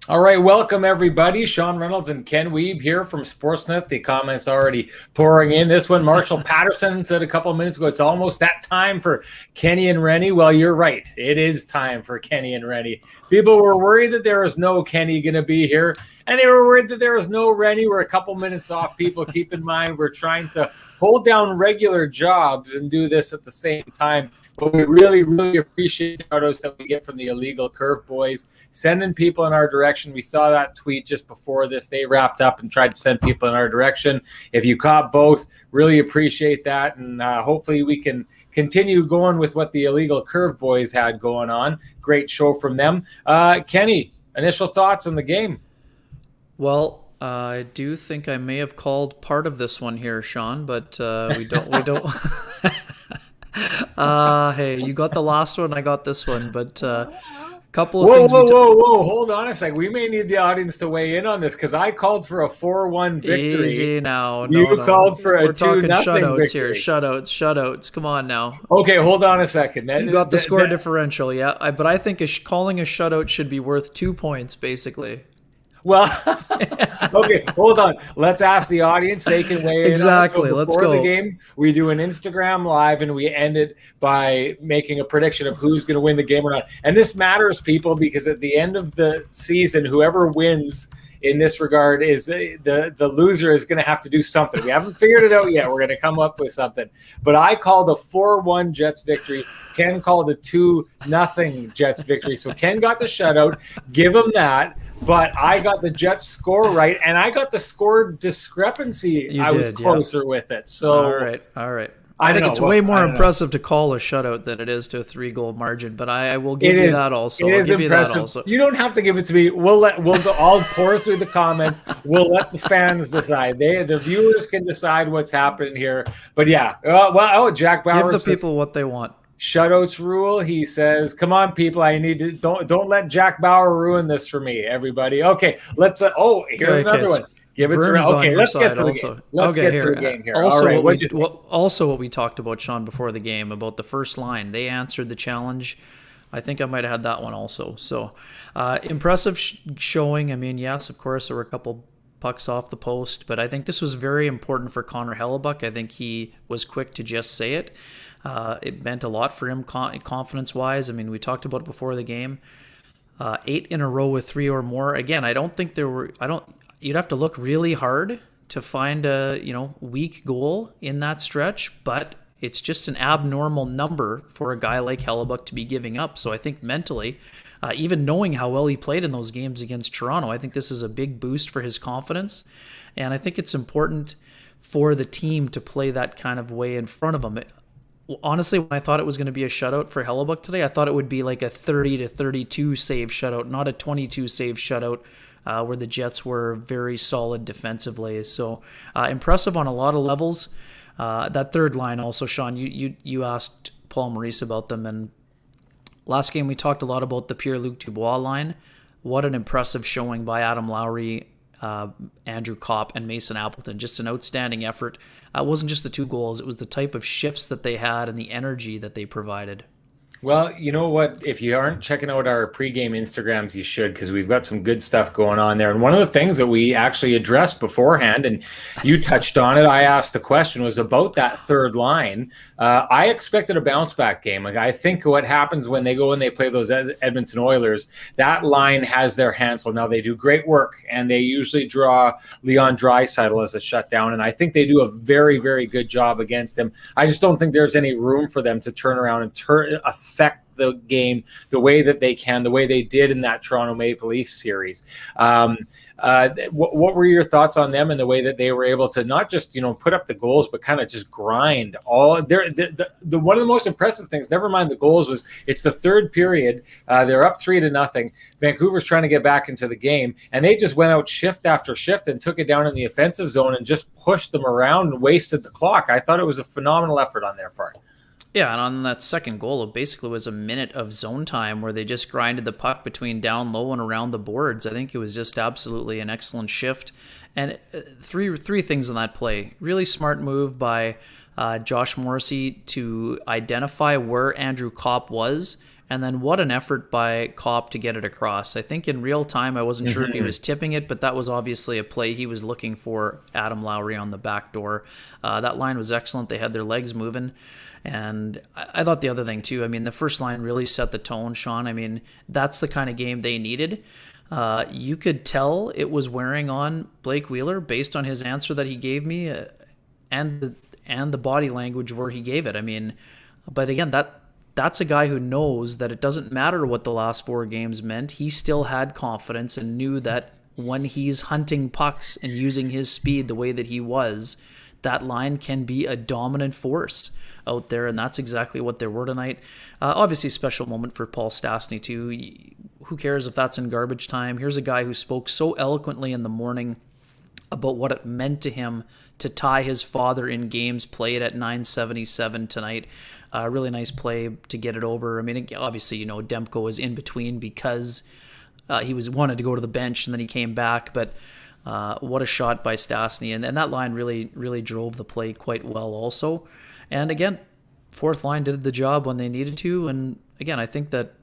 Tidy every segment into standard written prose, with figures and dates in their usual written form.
All right, welcome everybody. Sean Reynolds and Ken Weeb here from Sportsnet. The comments already pouring in. This one, Marshall Patterson said a couple of minutes ago, it's almost that time for Kenny and Rennie. Well, you're right. It is time for Kenny and Rennie. People were worried that there was no Kenny going to be here, and they were worried that there was no Rennie. We're a couple minutes off, people. Keep in mind, we're trying to hold down regular jobs and do this at the same time. But we really, really appreciate the shout-outs that we get from the Illegal Curve boys, sending people in our direction. We saw that tweet just before this. They wrapped up and tried to send people in our direction. If you caught both, really appreciate that. And hopefully we can continue going with what the Illegal Curve boys had going on. Great show from them. Kenny, initial thoughts on the game? Well, I do think I may have called part of this one here, Sean, but we don't. We don't. Hey, you got the last one. I got this one, but couple of things. Whoa! Hold on a sec. We may need the audience to weigh in on this because I called for a 4-1 victory. Easy now. You called for a 2-0 victory. We're talking shutouts here. Shutouts. Come on now. Okay, hold on a second. You got the score differential, yeah. But I think calling a shutout should be worth 2 points, basically. Well, okay, hold on. Let's ask the audience. They can weigh in. Exactly. So Let's go. Before the game, we do an Instagram live, and we end it by making a prediction of who's going to win the game or not. And this matters, people, because at the end of the season, whoever wins in this regard is the loser is going to have to do something. We haven't figured it out yet. We're going to come up with something. But I called a 4-1 Jets victory. Ken called a 2-0 Jets victory. So Ken got the shutout. Give him that. But I got the Jets score right, and I got the score discrepancy. I was closer with it. So all right. I think it's way more impressive to call a shutout than it is to a 3-goal margin, but I will give you that also. It is impressive. You don't have to give it to me. I'll pour through the comments. We'll let the fans decide. The viewers can decide what's happening here. But yeah, Jack Bauer give the people what they want. Shutouts rule. He says, "Come on, people! I need to don't let Jack Bauer ruin this for me, everybody." Okay, let's. Here's another one. Give it to okay. Let's get to the game. Let's get to the game here. Also, what we talked about, Sean, before the game about the first line, they answered the challenge. I think I might have had that one also. So impressive showing. I mean, yes, of course, there were a couple pucks off the post, but I think this was very important for Connor Hellebuck. I think he was quick to just say it. It meant a lot for him confidence-wise. I mean, we talked about it before the game. 8 in a row with 3 or more. Again, I don't think there were. You'd have to look really hard to find a weak goal in that stretch, but it's just an abnormal number for a guy like Hellebuck to be giving up. So I think mentally, even knowing how well he played in those games against Toronto, I think this is a big boost for his confidence. And I think it's important for the team to play that kind of way in front of him. Honestly, when I thought it was going to be a shutout for Hellebuck today, I thought it would be like a 30-32 save shutout, not a 22 save shutout. Where the Jets were very solid defensively. So impressive on a lot of levels. That third line also, Sean, you asked Paul Maurice about them. And last game we talked a lot about the Pierre-Luc Dubois line. What an impressive showing by Adam Lowry, Andrew Kopp, and Mason Appleton. Just an outstanding effort. It wasn't just the 2 goals. It was the type of shifts that they had and the energy that they provided. Well, you know what? If you aren't checking out our pregame Instagrams, you should, because we've got some good stuff going on there. And one of the things that we actually addressed beforehand, and you touched on it, I asked the question, was about that third line. I expected a bounce-back game. Like, I think what happens when they go and they play those Edmonton Oilers, that line has their hands full. Now, they do great work, and they usually draw Leon Draisaitl as a shutdown, and I think they do a very, very good job against him. I just don't think there's any room for them to turn around and affect the game the way that they can, the way they did in that Toronto Maple Leafs series. What were your thoughts on them and the way that they were able to not just put up the goals, but kind of just grind all? The one of the most impressive things, never mind the goals, was it's the third period. They're up 3-0. Vancouver's trying to get back into the game, and they just went out shift after shift and took it down in the offensive zone and just pushed them around and wasted the clock. I thought it was a phenomenal effort on their part. Yeah, and on that second goal, it basically was a minute of zone time where they just grinded the puck between down low and around the boards. I think it was just absolutely an excellent shift. And three things on that play. Really smart move by Josh Morrissey to identify where Andrew Kopp was And then what an effort by Kopp to get it across. I think in real time, I wasn't sure if he was tipping it, but that was obviously a play he was looking for Adam Lowry on the back door. That line was excellent. They had their legs moving. And I thought the other thing, too, I mean, the first line really set the tone, Sean. I mean, that's the kind of game they needed. You could tell it was wearing on Blake Wheeler based on his answer that he gave me and the body language where he gave it. I mean, but again, that's a guy who knows that it doesn't matter what the last 4 games meant. He still had confidence and knew that when he's hunting pucks and using his speed the way that he was, that line can be a dominant force out there, and that's exactly what they were tonight. Obviously, a special moment for Paul Stastny, too. Who cares if that's in garbage time? Here's a guy who spoke so eloquently in the morning about what it meant to him to tie his father in games played at 977 tonight. Really nice play to get it over. I mean, obviously, Demko was in between because he wanted to go to the bench and then he came back, but what a shot by Stastny. And that line really, really drove the play quite well also. And again, fourth line did the job when they needed to. And again, I think that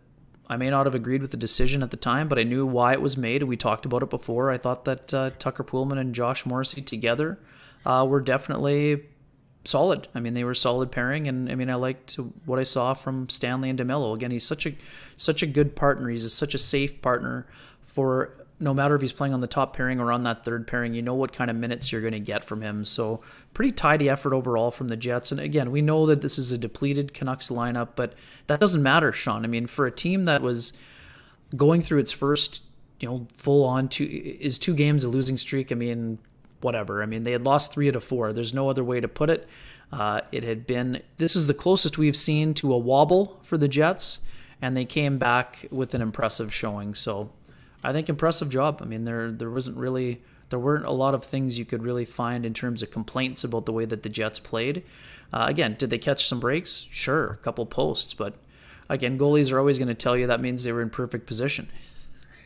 I may not have agreed with the decision at the time, but I knew why it was made. We talked about it before. I thought that Tucker Poolman and Josh Morrissey together were definitely solid. I mean, they were a solid pairing, and I mean, I liked what I saw from Stanley and DeMello. Again, he's such a good partner. He's such a safe partner for no matter if he's playing on the top pairing or on that third pairing. You know what kind of minutes you're going to get from him. So pretty tidy effort overall from the Jets. And again, we know that this is a depleted Canucks lineup, but that doesn't matter, Sean. I mean, for a team that was going through its first, full on 2 games, a losing streak. I mean, whatever. I mean, they had lost 3 out of 4. There's no other way to put it. This is the closest we've seen to a wobble for the Jets, and they came back with an impressive showing. So I think impressive job. I mean, there weren't a lot of things you could really find in terms of complaints about the way that the Jets played. Again, did they catch some breaks? Sure, a couple posts, but again, goalies are always going to tell you that means they were in perfect position.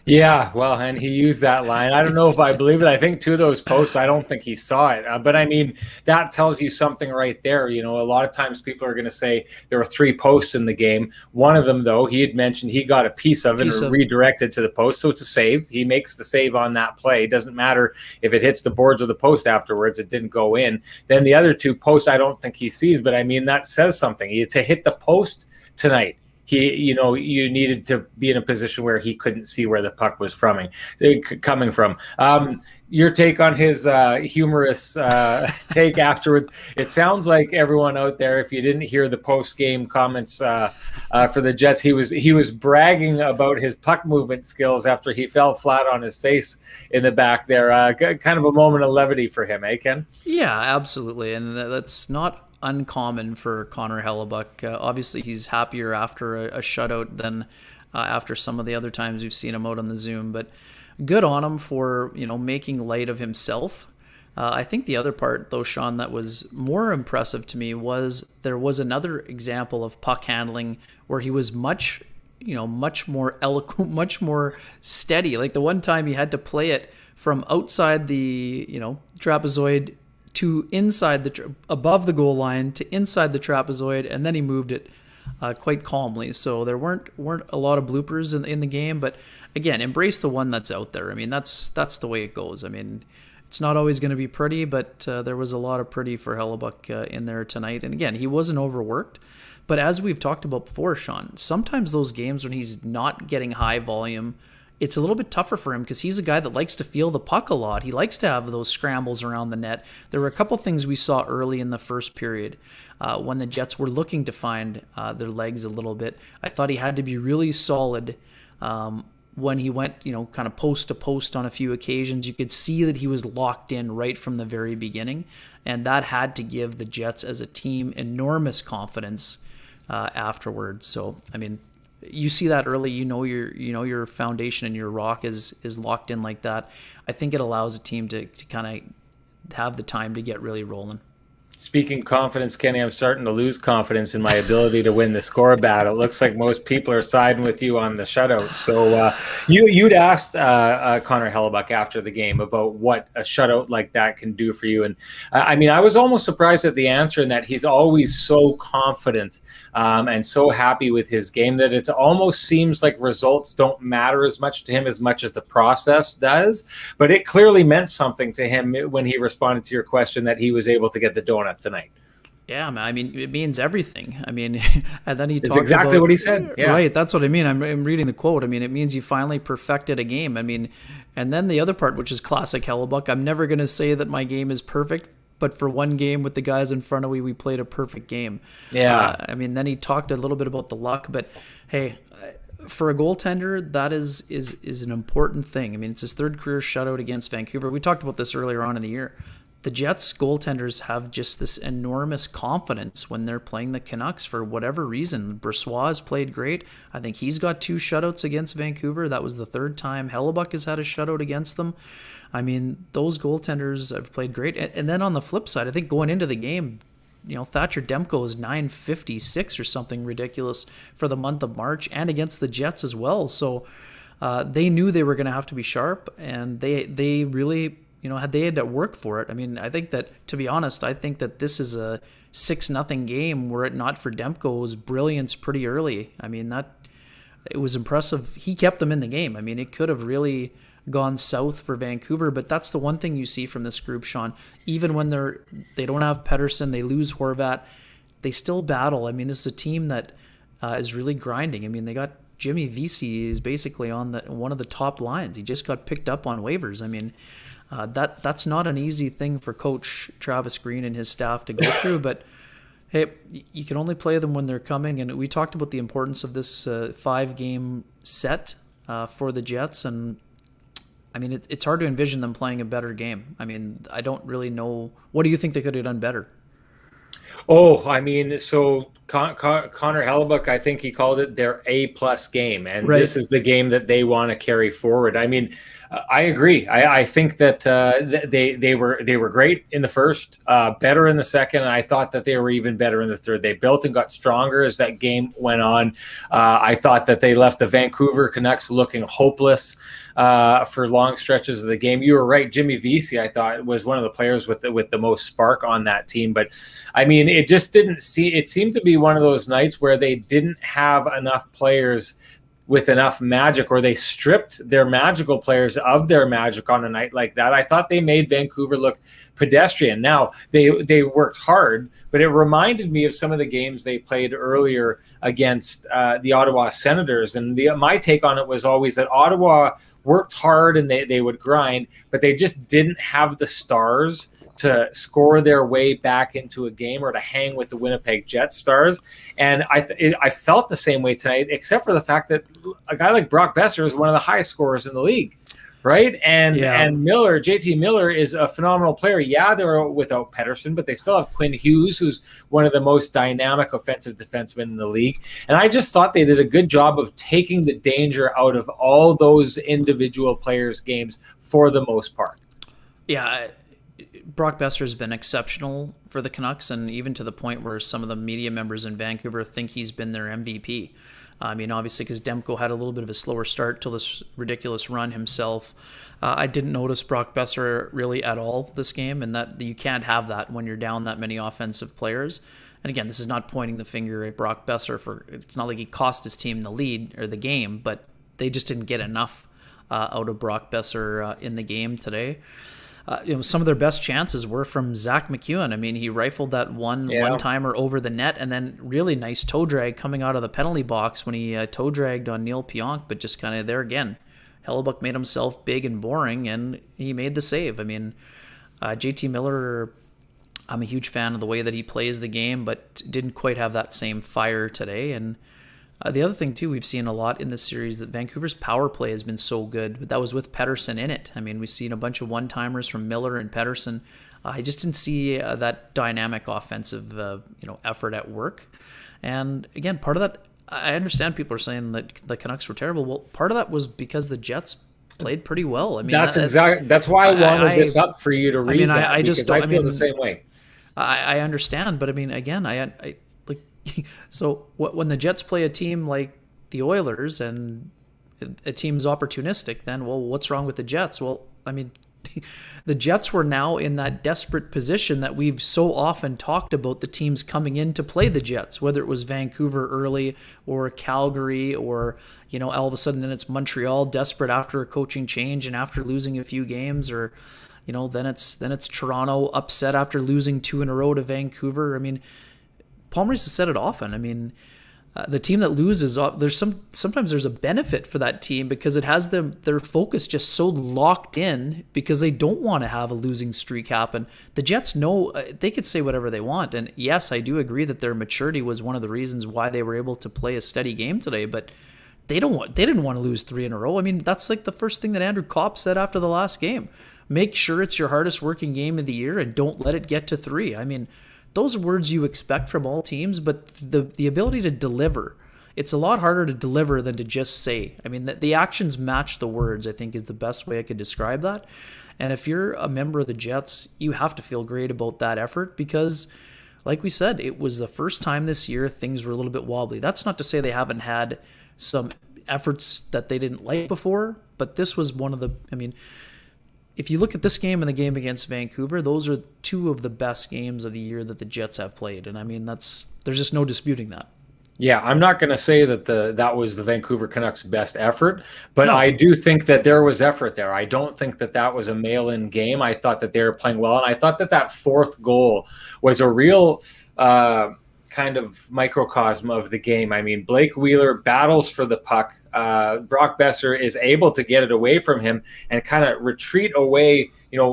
Yeah, well, and he used that line. I don't know if I believe it. I think 2 of those posts, I don't think he saw it. But I mean, that tells you something right there. A lot of times people are going to say there were 3 posts in the game. One of them, though, he had mentioned he got a piece of it or redirected to the post. So it's a save. He makes the save on that play. It doesn't matter if it hits the boards or the post afterwards. It didn't go in. Then the other 2 posts, I don't think he sees. But I mean, that says something. To hit the post tonight, you needed to be in a position where he couldn't see where the puck was coming from. Your take on his humorous take afterwards. It sounds like everyone out there, if you didn't hear the post-game comments for the Jets, he was bragging about his puck movement skills after he fell flat on his face in the back there. Kind of a moment of levity for him, Ken? Yeah, absolutely. And that's not uncommon for Connor Hellebuck. Obviously, he's happier after a shutout than after some of the other times we've seen him out on the Zoom. But good on him for making light of himself. I think the other part, though, Sean, that was more impressive to me was there was another example of puck handling where he was much more eloquent, much more steady. Like the one time he had to play it from outside the trapezoid to inside above the goal line to inside the trapezoid, and then he moved it quite calmly. So there weren't a lot of bloopers in the game, but again, embrace the one that's out there. I mean, that's the way it goes. I mean, it's not always going to be pretty, but there was a lot of pretty for Hellebuck in there tonight. And again, he wasn't overworked. But as we've talked about before, Sean, sometimes those games when he's not getting high volume, it's a little bit tougher for him because he's a guy that likes to feel the puck a lot. He likes to have those scrambles around the net. There were a couple things we saw early in the first period when the Jets were looking to find their legs a little bit. I thought he had to be really solid when he went, kind of post to post on a few occasions. You could see that he was locked in right from the very beginning, and that had to give the Jets as a team enormous confidence afterwards. So, I mean, you see that early, your foundation and your rock is locked in like that. I think it allows a team to kind of have the time to get really rolling. Speaking confidence, Kenny, I'm starting to lose confidence in my ability to win the score battle. It looks like most people are siding with you on the shutout. So you'd asked Connor Hellebuck after the game about what a shutout like that can do for you. And I mean, I was almost surprised at the answer in that he's always so confident and so happy with his game that it almost seems like results don't matter as much to him as the process does. But it clearly meant something to him when he responded to your question that he was able to get the donut tonight. Yeah, I mean, it means everything. I mean, and then he It's talked exactly about, what he said. Yeah. Right, that's what I mean. I'm reading the quote. I mean, it means you finally perfected a game. I mean, and then the other part, which is classic Hellebuck, I'm never going to say that my game is perfect, but for one game with the guys in front of me, we played a perfect game. Yeah. I mean, then he talked a little bit about the luck, but hey, for a goaltender, that is an important thing. I mean, it's his third career shutout against Vancouver. We talked about this earlier on in the year. The Jets goaltenders have just this enormous confidence when they're playing the Canucks for whatever reason. Brossoit has played great. I think he's got 2 shutouts against Vancouver. That was the third time. Hellebuck has had a shutout against them. I mean, those goaltenders have played great. And then on the flip side, I think going into the game, Thatcher Demko is .956 or something ridiculous for the month of March and against the Jets as well. So they knew they were going to have to be sharp, and they really, they had to work for it. I mean, I think that, to be honest, I think that this is a 6-0 game were it not for Demko's brilliance pretty early. I mean, it was impressive. He kept them in the game. I mean, it could have really gone south for Vancouver, but that's the one thing you see from this group, Sean. Even when they don't have Pettersson, they lose Horvat, they still battle. I mean, this is a team that is really grinding. I mean, they got Jimmy Vesey is basically on one of the top lines. He just got picked up on waivers. I mean, that's not an easy thing for Coach Travis Green and his staff to go through, but hey, you can only play them when they're coming. And we talked about the importance of this 5-game set for the Jets, and I mean, it's hard to envision them playing a better game. I mean, I don't really know. What do you think they could have done better? Oh, I mean, so Connor Hellebuck, I think he called it their A-plus game, and Right. This is the game that they want to carry forward. I mean, I agree. I think that they were great in the first, better in the second, and I thought that they were even better in the third. They built and got stronger as that game went on. I thought that they left the Vancouver Canucks looking hopeless for long stretches of the game. You were right. Jimmy Vesey, I thought, was one of the players with the most spark on that team. But I mean, it just didn't see. It seemed to be one of those nights where they didn't have enough players with enough magic, or they stripped their magical players of their magic on a night like that. I thought they made Vancouver look pedestrian. Now, they worked hard, but it reminded me of some of the games they played earlier against the Ottawa Senators. And my take on it was always that Ottawa worked hard and they would grind, but they just didn't have the stars to score their way back into a game or to hang with the Winnipeg Jets stars. And I felt the same way tonight, except for the fact that a guy like Brock Besser is one of the highest scorers in the league, right? And Miller, JT Miller, is a phenomenal player. Yeah, they're without Pettersson, but they still have Quinn Hughes, who's one of the most dynamic offensive defensemen in the league. And I just thought they did a good job of taking the danger out of all those individual players' games for the most part. Yeah, Brock Besser has been exceptional for the Canucks, and even to the point where some of the media members in Vancouver think he's been their MVP. I mean, obviously, because Demko had a little bit of a slower start till this ridiculous run himself. I didn't notice Brock Besser really at all this game, and that you can't have that when you're down that many offensive players. And again, this is not pointing the finger at Brock Besser it's not like he cost his team the lead or the game, but they just didn't get enough out of Brock Besser in the game today. Some of their best chances were from Zach McEwen. I mean, he rifled that one-timer over the net, and then really nice toe drag coming out of the penalty box when he toe dragged on Neil Pionk, but just kind of there again. Hellebuck made himself big and boring, and he made the save. I mean, JT Miller, I'm a huge fan of the way that he plays the game, but didn't quite have that same fire today. And the other thing, too, we've seen a lot in this series that Vancouver's power play has been so good, but that was with Pettersson in it. I mean, we've seen a bunch of one-timers from Miller and Pettersson. I just didn't see that dynamic offensive effort at work. And again, part of that, I understand people are saying that the Canucks were terrible. Well, part of that was because the Jets played pretty well. I mean, that's why I wanted this up for you to read. I just feel the same way. I understand, but I mean, again, I like so when the Jets play a team like the Oilers and a team's opportunistic, then well, what's wrong with the Jets? Well, I mean, the Jets were now in that desperate position that we've so often talked about the teams coming in to play the Jets, whether it was Vancouver early or Calgary or, all of a sudden then it's Montreal desperate after a coaching change and after losing a few games, or, then it's Toronto upset after losing 2 in a row to Vancouver. I mean, Paul Maurice has said it often. I mean, the team that loses, sometimes there's a benefit for that team because it has their focus just so locked in because they don't want to have a losing streak happen. The Jets know they could say whatever they want, and yes, I do agree that their maturity was one of the reasons why they were able to play a steady game today. But they didn't want to lose 3 in a row. I mean, that's like the first thing that Andrew Kopp said after the last game. Make sure it's your hardest working game of the year and don't let it get to 3. I mean, those words you expect from all teams, but the ability to deliver, it's a lot harder to deliver than to just say. I mean, the actions match the words, I think, is the best way I could describe that. And if you're a member of the Jets, you have to feel great about that effort because, like we said, it was the first time this year things were a little bit wobbly. That's not to say they haven't had some efforts that they didn't like before, but this was one of the, I mean, if you look at this game and the game against Vancouver, those are 2 of the best games of the year that the Jets have played. And I mean, there's just no disputing that. Yeah, I'm not going to say that that was the Vancouver Canucks' best effort, but No. I do think that there was effort there. I don't think that was a mail-in game. I thought that they were playing well, and I thought that 4th goal was a real kind of microcosm of the game. I mean, Blake Wheeler battles for the puck. Brock Besser is able to get it away from him and kind of retreat away.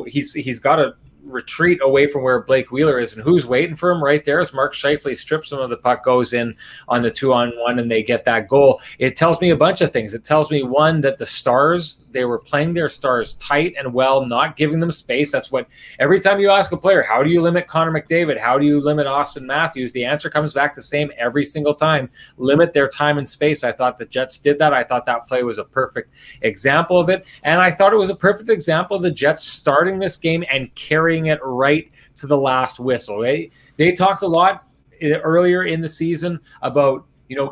He's got to retreat away from where Blake Wheeler is, and who's waiting for him right there is Mark Scheifele. Strips him of the puck, goes in on the 2-on-1, and they get that goal. It tells me a bunch of things. It tells me, one, that the Stars, they were playing their stars tight and well, not giving them space. That's what every time you ask a player, how do you limit Connor McDavid? How do you limit Austin Matthews? The answer comes back the same every single time. Limit their time and space. I thought the Jets did that. I thought that play was a perfect example of it. And I thought it was a perfect example of the Jets starting this game and carrying it right to the last whistle. They talked a lot earlier in the season about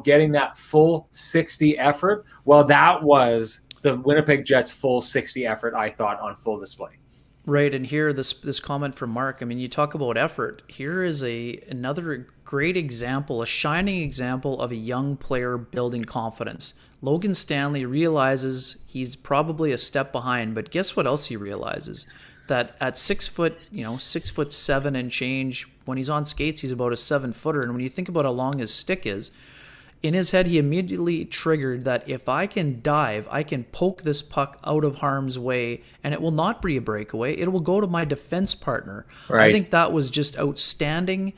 getting that full 60 effort. Well, that was the Winnipeg Jets' full 60 effort, I thought, on full display. Right, and here this comment from Mark. I mean, you talk about effort. Here is another great example, a shining example of a young player building confidence. Logan Stanley realizes he's probably a step behind, but guess what else he realizes? That at 6 foot, 6'7" and change, when he's on skates, he's about a 7-footer. And when you think about how long his stick is, in his head, he immediately triggered that if I can dive, I can poke this puck out of harm's way, and it will not be a breakaway. It will go to my defense partner. Right. I think that was just outstanding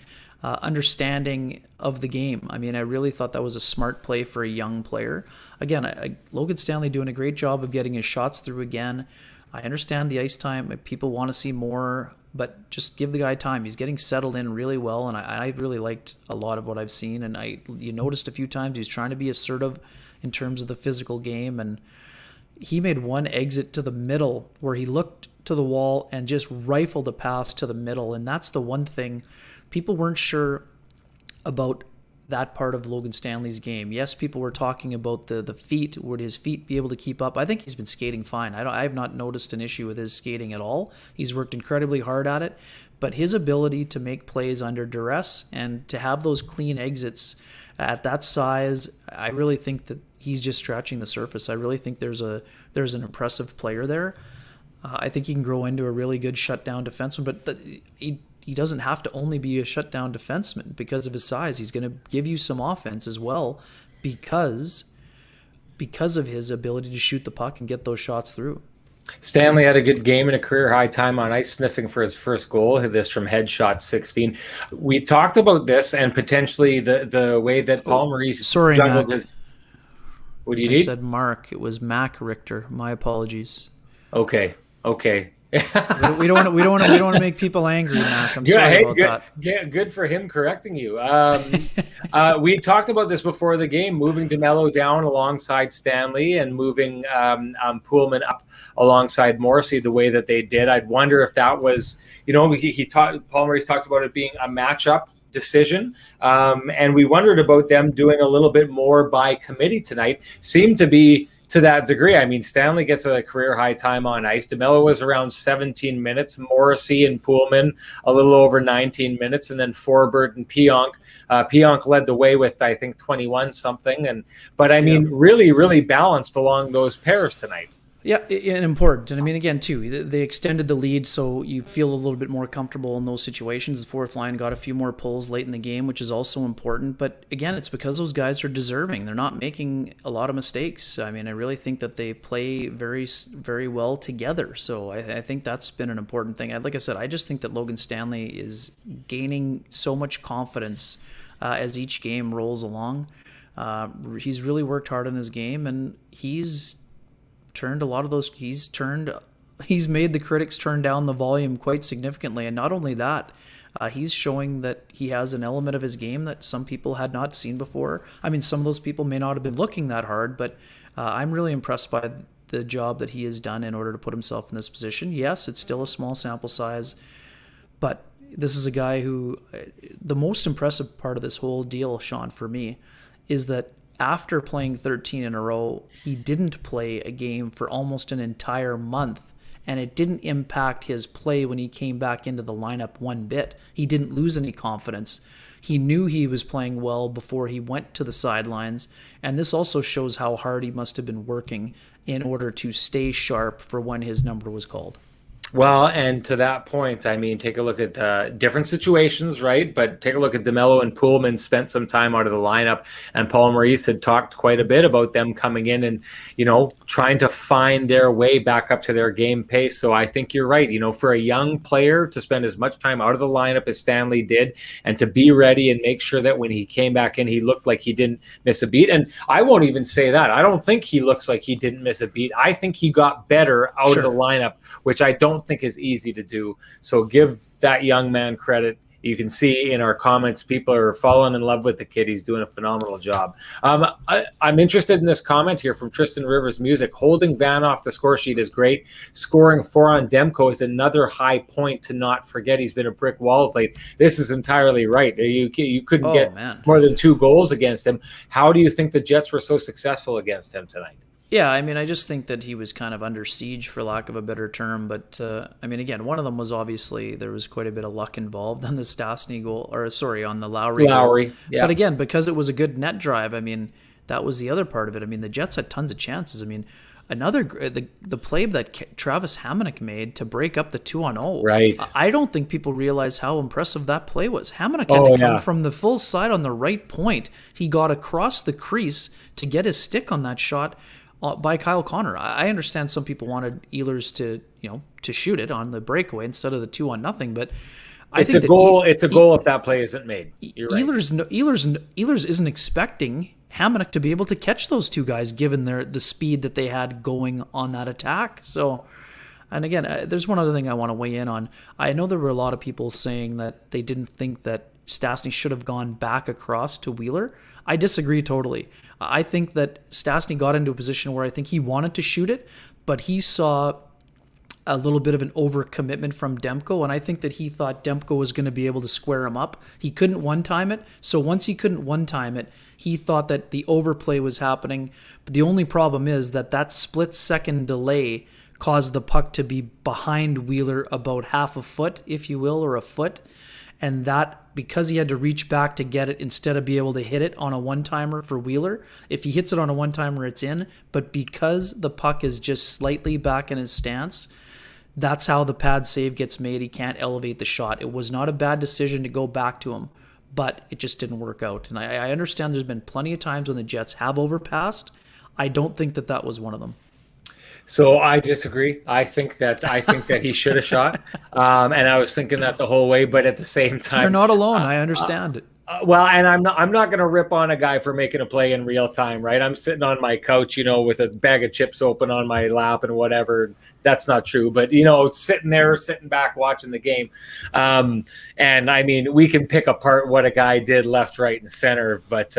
understanding of the game. I mean, I really thought that was a smart play for a young player. Again, Logan Stanley doing a great job of getting his shots through again. I understand the ice time. People want to see more, but just give the guy time. He's getting settled in really well, and I really liked a lot of what I've seen. And you noticed a few times he's trying to be assertive in terms of the physical game, and he made one exit to the middle where he looked to the wall and just rifled a pass to the middle. And that's the one thing people weren't sure about that part of Logan Stanley's game. Yes, people were talking about the feet. Would his feet be able to keep up? I think he's been skating fine. I have not noticed an issue with his skating at all. He's worked incredibly hard at it. But his ability to make plays under duress and to have those clean exits at that size, I really think that he's just scratching the surface. I really think there's an impressive player there. I think he can grow into a really good shutdown defenseman, but he doesn't have to only be a shutdown defenseman because of his size. He's going to give you some offense as well because of his ability to shoot the puck and get those shots through. Stanley had a good game and a career-high time on ice, sniffing for his first goal. This from headshot 16. We talked about this and potentially the way that Paul Maurice juggled his... What do you need? I said Mark. It was Mac Richter. My apologies. Okay. We don't want to make people angry, Mac. I'm sorry about that. Yeah, good for him correcting you. We talked about this before the game, moving DeMello down alongside Stanley and moving Poolman up alongside Morrissey the way that they did. I'd wonder if that was, Paul Maurice talked about it being a matchup decision. And we wondered about them doing a little bit more by committee tonight. Seemed to be to that degree. I mean, Stanley gets a career high time on ice. DeMello was around 17 minutes. Morrissey and Poolman a little over 19 minutes, and then Forbert and Pionk. Pionk led the way with, I think, 21 something. But I mean, really, really balanced along those pairs tonight. Yeah, and important. And I mean, again, too, they extended the lead, so you feel a little bit more comfortable in those situations. The fourth line got a few more pulls late in the game, which is also important. But again, it's because those guys are deserving. They're not making a lot of mistakes. I mean, I really think that they play very, very well together. So I think that's been an important thing. Like I said, I just think that Logan Stanley is gaining so much confidence as each game rolls along. He's really worked hard on his game, and he's turned a lot of those. He's made the critics turn down the volume quite significantly, and not only that, he's showing that he has an element of his game that some people had not seen before. I mean, some of those people may not have been looking that hard, but I'm really impressed by the job that he has done in order to put himself in this position. Yes, it's still a small sample size, but this is a guy who, the most impressive part of this whole deal, Sean, for me, is that after playing 13 in a row, he didn't play a game for almost an entire month, and it didn't impact his play when he came back into the lineup one bit. He didn't lose any confidence. He knew he was playing well before he went to the sidelines, and this also shows how hard he must have been working in order to stay sharp for when his number was called. Well, and to that point, I mean, take a look at different situations, right? But take a look at DeMello and Poolman spent some time out of the lineup, and Paul Maurice had talked quite a bit about them coming in and, trying to find their way back up to their game pace. So I think you're right. For a young player to spend as much time out of the lineup as Stanley did, and to be ready and make sure that when he came back in, he looked like he didn't miss a beat. And I won't even say that. I don't think he looks like he didn't miss a beat. I think he got better out of the lineup, which I don't think is easy to do. So give that young man credit. You can see in our comments, people are falling in love with the kid. He's doing a phenomenal job. I'm interested in this comment here from Tristan Rivers Music. Holding Van off the score sheet is great. Scoring 4 on Demko is another high point to not forget. He's been a brick wall of late. This is entirely right. You couldn't get more than 2 goals against him. How do you think the Jets were so successful against him tonight? Yeah, I mean, I just think that he was kind of under siege, for lack of a better term. But, I mean, again, one of them was obviously there was quite a bit of luck involved on the Stastny goal, on the Lowry goal. Yeah. But again, because it was a good net drive, I mean, that was the other part of it. I mean, the Jets had tons of chances. I mean, the play that Travis Hamonic made to break up the 2-on-0. Right. I don't think people realize how impressive that play was. Hamonic had to come from the full side on the right point. He got across the crease to get his stick on that shot by Kyle Connor. I understand some people wanted Ehlers to shoot it on the breakaway instead of the 2-on-0, but it's a goal. It's a goal if that play isn't made. You're right. Ehlers isn't expecting Hamonic to be able to catch those two guys given the speed that they had going on that attack. So, and again, there's one other thing I want to weigh in on. I know there were a lot of people saying that they didn't think that Stastny should have gone back across to Wheeler. I disagree totally. I think that Stastny got into a position where I think he wanted to shoot it, but he saw a little bit of an overcommitment from Demko, and I think that he thought Demko was going to be able to square him up. He couldn't one-time it, so once he couldn't one-time it, he thought that the overplay was happening. But the only problem is that split-second delay caused the puck to be behind Wheeler about half a foot, if you will, or a foot, and that because he had to reach back to get it instead of be able to hit it on a one-timer for Wheeler. If he hits it on a one-timer, it's in. But because the puck is just slightly back in his stance, that's how the pad save gets made. He can't elevate the shot. It was not a bad decision to go back to him, but it just didn't work out. And I understand there's been plenty of times when the Jets have overpassed. I don't think that was one of them. So I disagree. I think that he should have shot, and I was thinking that the whole way. But at the same time, you're not alone. I understand it. Well, and I'm not going to rip on a guy for making a play in real time, right? I'm sitting on my couch, with a bag of chips open on my lap and whatever. That's not true, but sitting back watching the game. And I mean, we can pick apart what a guy did left, right, and center, but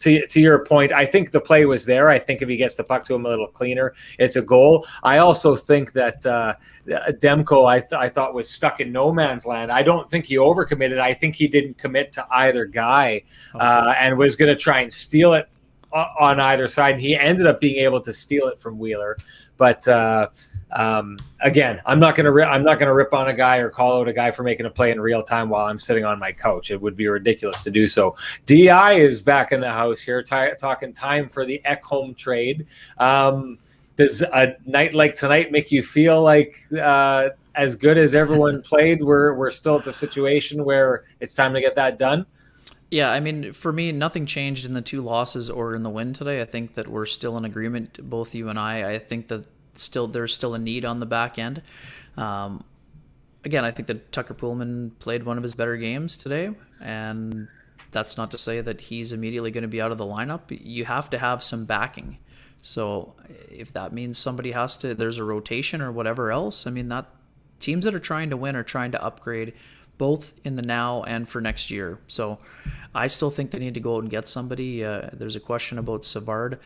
to your point, I think the play was there. I think if he gets the puck to him a little cleaner, it's a goal. I also think that Demko, I thought, was stuck in no man's land. I don't think he overcommitted. I think he didn't commit to either guy, and was going to try and steal it on either side. And he ended up being able to steal it from Wheeler. But again, I'm not going to rip on a guy or call out a guy for making a play in real time while I'm sitting on my couch. It would be ridiculous to do so. DI is back in the house here, talking time for the Ekholm trade. Does a night like tonight make you feel like as good as everyone played, we're still at the situation where it's time to get that done? Yeah, I mean, for me, nothing changed in the 2 losses or in the win today. I think that we're still in agreement, both you and I. I think that there's still a need on the back end. Again, I think that Tucker Poolman played one of his better games today, and that's not to say that he's immediately going to be out of the lineup. You have to have some backing. So if that means there's a rotation or whatever else, I mean, that teams that are trying to win are trying to upgrade both in the now and for next year. So I still think they need to go out and get somebody. There's a question about Savard.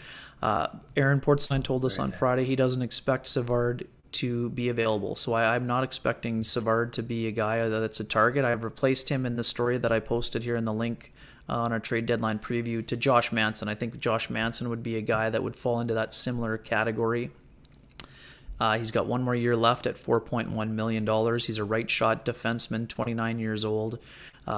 Aaron Portzline told us on Friday he doesn't expect Savard to be available. So I'm not expecting Savard to be a guy that's a target. I've replaced him in the story that I posted here in the link on our trade deadline preview to Josh Manson. I think Josh Manson would be a guy that would fall into that similar category. He's got 1 more year left at $4.1 million. He's a right shot defenseman, 29 years old,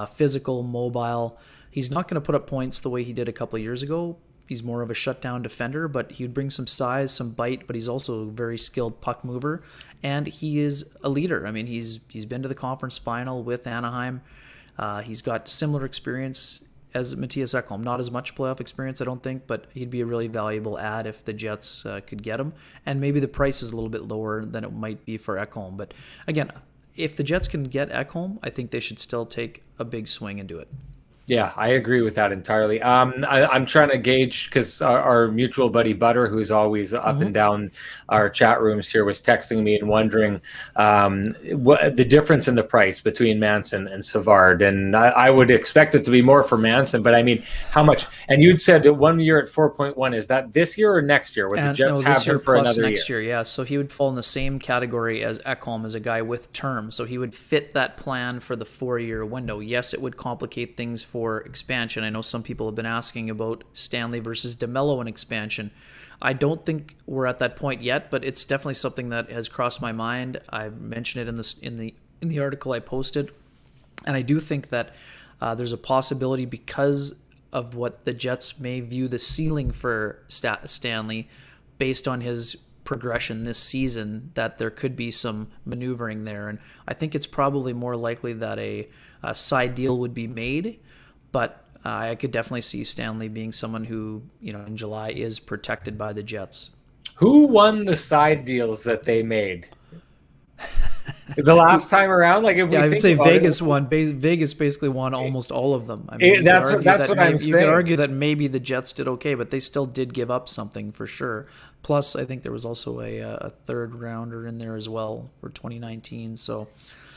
physical, mobile. He's not going to put up points the way he did a couple of years ago. He's more of a shutdown defender, but he'd bring some size, some bite, but he's also a very skilled puck mover, and he is a leader. I mean, he's been to the conference final with Anaheim. He's got similar experience as Matthias Ekholm. Not as much playoff experience, I don't think, but he'd be a really valuable add if the Jets could get him. And maybe the price is a little bit lower than it might be for Ekholm. But again, if the Jets can get Ekholm, I think they should still take a big swing and do it. Yeah, I agree with that entirely. I'm trying to gauge because our mutual buddy Butter, who's always up and down our chat rooms here, was texting me and wondering what the difference in the price between Manson and Savard. And I would expect it to be more for Manson, but I mean, how much? And you'd said that 1 year at 4.1. Is that this year or next year? Would the Jets have him for another next year? Yeah, so he would fall in the same category as Ekholm, as a guy with term. So he would fit that plan for the 4-year window. Yes, it would complicate things for expansion. I know some people have been asking about Stanley versus DeMello in expansion. I don't think we're at that point yet, but it's definitely something that has crossed my mind. I've mentioned it in the article I posted, and I do think that there's a possibility, because of what the Jets may view the ceiling for Stanley based on his progression this season, that there could be some maneuvering there. And I think it's probably more likely that a side deal would be made. But I could definitely see Stanley being someone who, in July is protected by the Jets. Who won the side deals that they made? The last time around? Like, I would say Vegas won. Vegas basically won almost all of them. I mean, that's what I'm saying. You could argue that maybe the Jets did okay, but they still did give up something for sure. Plus, I think there was also a third rounder in there as well for 2019. So,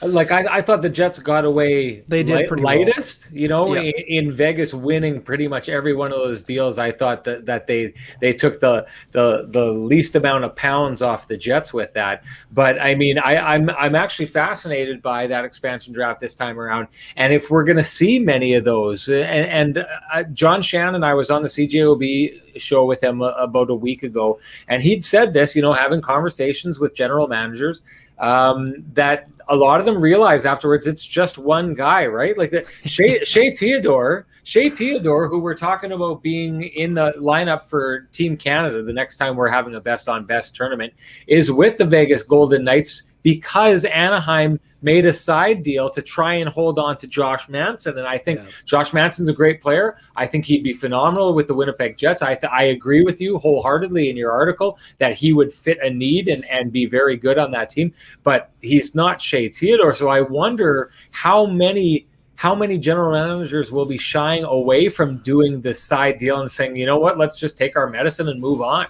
like, I thought the Jets got away they did pretty lightest, well. in Vegas, winning pretty much every one of those deals. I thought that they took the least amount of pounds off the Jets with that. But I mean, I'm actually fascinated by that expansion draft this time around. And if we're going to see many of those, and John Shannon, I was on the CJOB show with him about a week ago, and he'd said this, having conversations with general managers, that a lot of them realize afterwards it's just one guy, right? Like Shea Theodore, who we're talking about being in the lineup for Team Canada the next time we're having a best on best tournament, is with the Vegas Golden Knights because Anaheim made a side deal to try and hold on to Josh Manson. And I think Josh Manson's a great player. I think he'd be phenomenal with the Winnipeg Jets. I agree with you wholeheartedly in your article that he would fit a need and be very good on that team. But he's not Shea Theodore. So I wonder how many how many general managers will be shying away from doing this side deal and saying, you know what, let's just take our medicine and move on?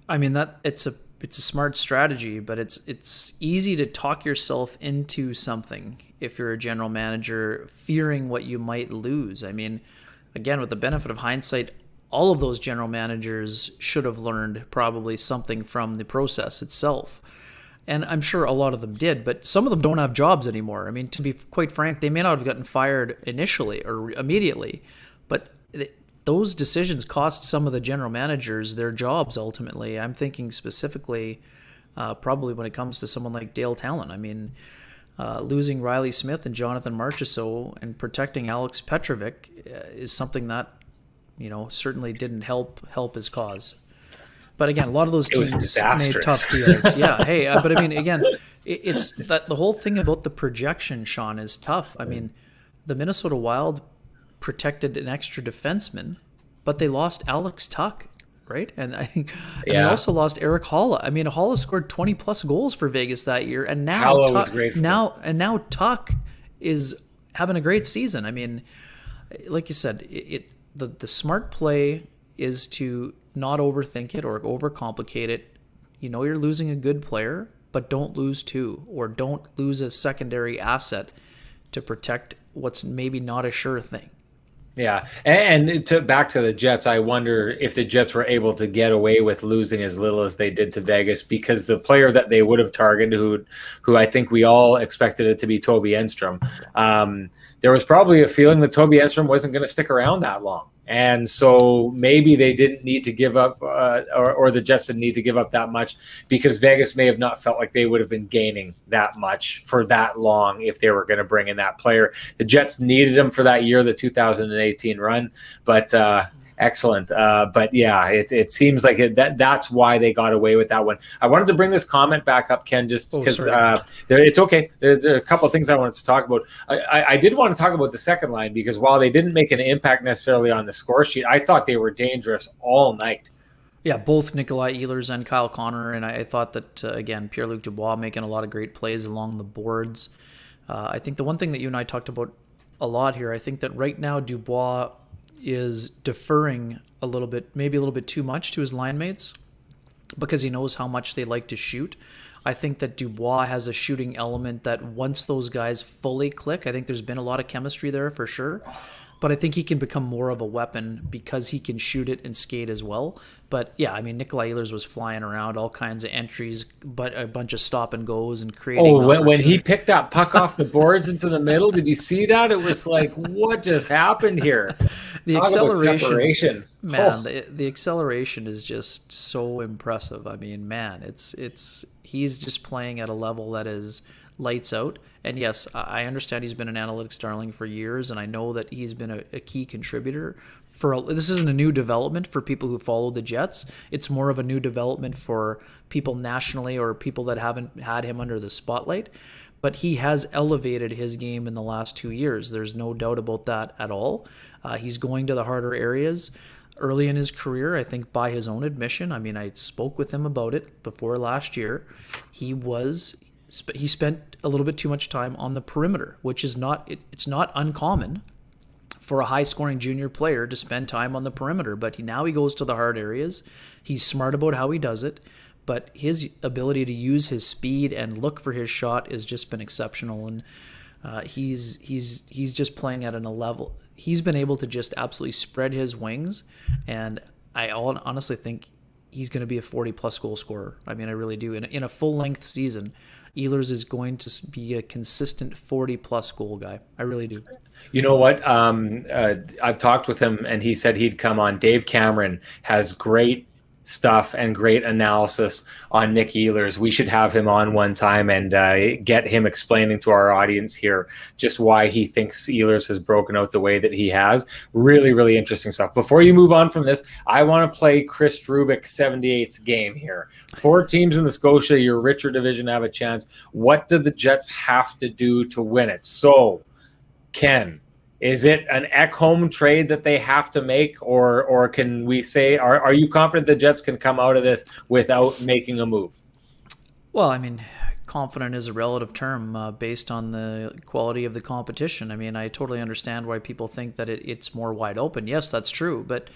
I mean, that it's a smart strategy, but it's easy to talk yourself into something if you're a general manager, fearing what you might lose. I mean, again, with the benefit of hindsight, all of those general managers should have learned probably something from the process itself. And I'm sure a lot of them did, but some of them don't have jobs anymore. I mean, to be quite frank, they may not have gotten fired initially or immediately, but those decisions cost some of the general managers their jobs ultimately. I'm thinking specifically probably when it comes to someone like Dale Talon. I mean, losing Riley Smith and Jonathan Marchessault and protecting Alex Petrovic is something that, certainly didn't help his cause. But again, a lot of those teams made tough deals. Yeah, hey, but I mean, again, it's that the whole thing about the projection, Sean, is tough. I mean, the Minnesota Wild protected an extra defenseman, but they lost Alex Tuck, right? And I think they also lost Eric Haula. I mean, Haula scored 20 plus goals for Vegas that year, and now now Tuck is having a great season. I mean, like you said, the smart play is to not overthink it or overcomplicate it. You're losing a good player, but don't lose two, or don't lose a secondary asset to protect what's maybe not a sure thing. Yeah, and back to the Jets, I wonder if the Jets were able to get away with losing as little as they did to Vegas, because the player that they would have targeted, who I think we all expected it to be Toby Enstrom, there was probably a feeling that Toby Enstrom wasn't going to stick around that long. And so maybe they didn't need to give up, or the Jets didn't need to give up that much, because Vegas may have not felt like they would have been gaining that much for that long if they were going to bring in that player. The Jets needed him for that year, the 2018 run, but excellent. But yeah, it seems like that's why they got away with that one. I wanted to bring this comment back up, Ken, just because it's okay. There are a couple of things I wanted to talk about. I did want to talk about the second line, because while they didn't make an impact necessarily on the score sheet, I thought they were dangerous all night. Yeah, both Nikolai Ehlers and Kyle Connor, and I thought that, again, Pierre-Luc Dubois making a lot of great plays along the boards. I think the one thing that you and I talked about a lot here, I think that right now Dubois is deferring a little bit, maybe a little bit too much to his line mates, because he knows how much they like to shoot. I think that Dubois has a shooting element that once those guys fully click, I think there's been a lot of chemistry there for sure. But I think he can become more of a weapon because he can shoot it and skate as well. But yeah, I mean, Nikolai Ehlers was flying around, all kinds of entries, but a bunch of stop and goes and creating. Oh, when he picked that puck off the boards into the middle, did you see that? It was like, what just happened here? The acceleration, man, the acceleration is just so impressive. I mean, man, he's just playing at a level that is lights out. And yes, I understand he's been an analytics darling for years, and I know that he's been a key contributor. This isn't a new development for people who follow the Jets. It's more of a new development for people nationally or people that haven't had him under the spotlight. But he has elevated his game in the last 2 years. There's no doubt about that at all. He's going to the harder areas. Early in his career, I think by his own admission, I mean, I spoke with him about it before last year, he spent a little bit too much time on the perimeter, which is it's not uncommon for a high-scoring junior player to spend time on the perimeter. But now he goes to the hard areas. He's smart about how he does it, but his ability to use his speed and look for his shot has just been exceptional. And he's just playing at a level. He's been able to just absolutely spread his wings, and I honestly think he's going to be a 40-plus goal scorer. I mean, I really do. In a full-length season, Ehlers is going to be a consistent 40-plus goal guy. I really do. You know what? I've talked with him, and he said he'd come on. Dave Cameron has great stuff and great analysis on Nick Ehlers. We should have him on one time and get him explaining to our audience here just why he thinks Ehlers has broken out the way that he has. Really, really interesting stuff. Before you move on from this, I want to play Chris Rubik 78's game here. 4 teams in the Scotia, your richer division, have a chance. What do the Jets have to do to win it? So, Ken, is it an Ekholm trade that they have to make, or can we say, are you confident the Jets can come out of this without making a move? Well, I mean, confident is a relative term based on the quality of the competition. I mean, I totally understand why people think that it's more wide open. Yes, that's true, but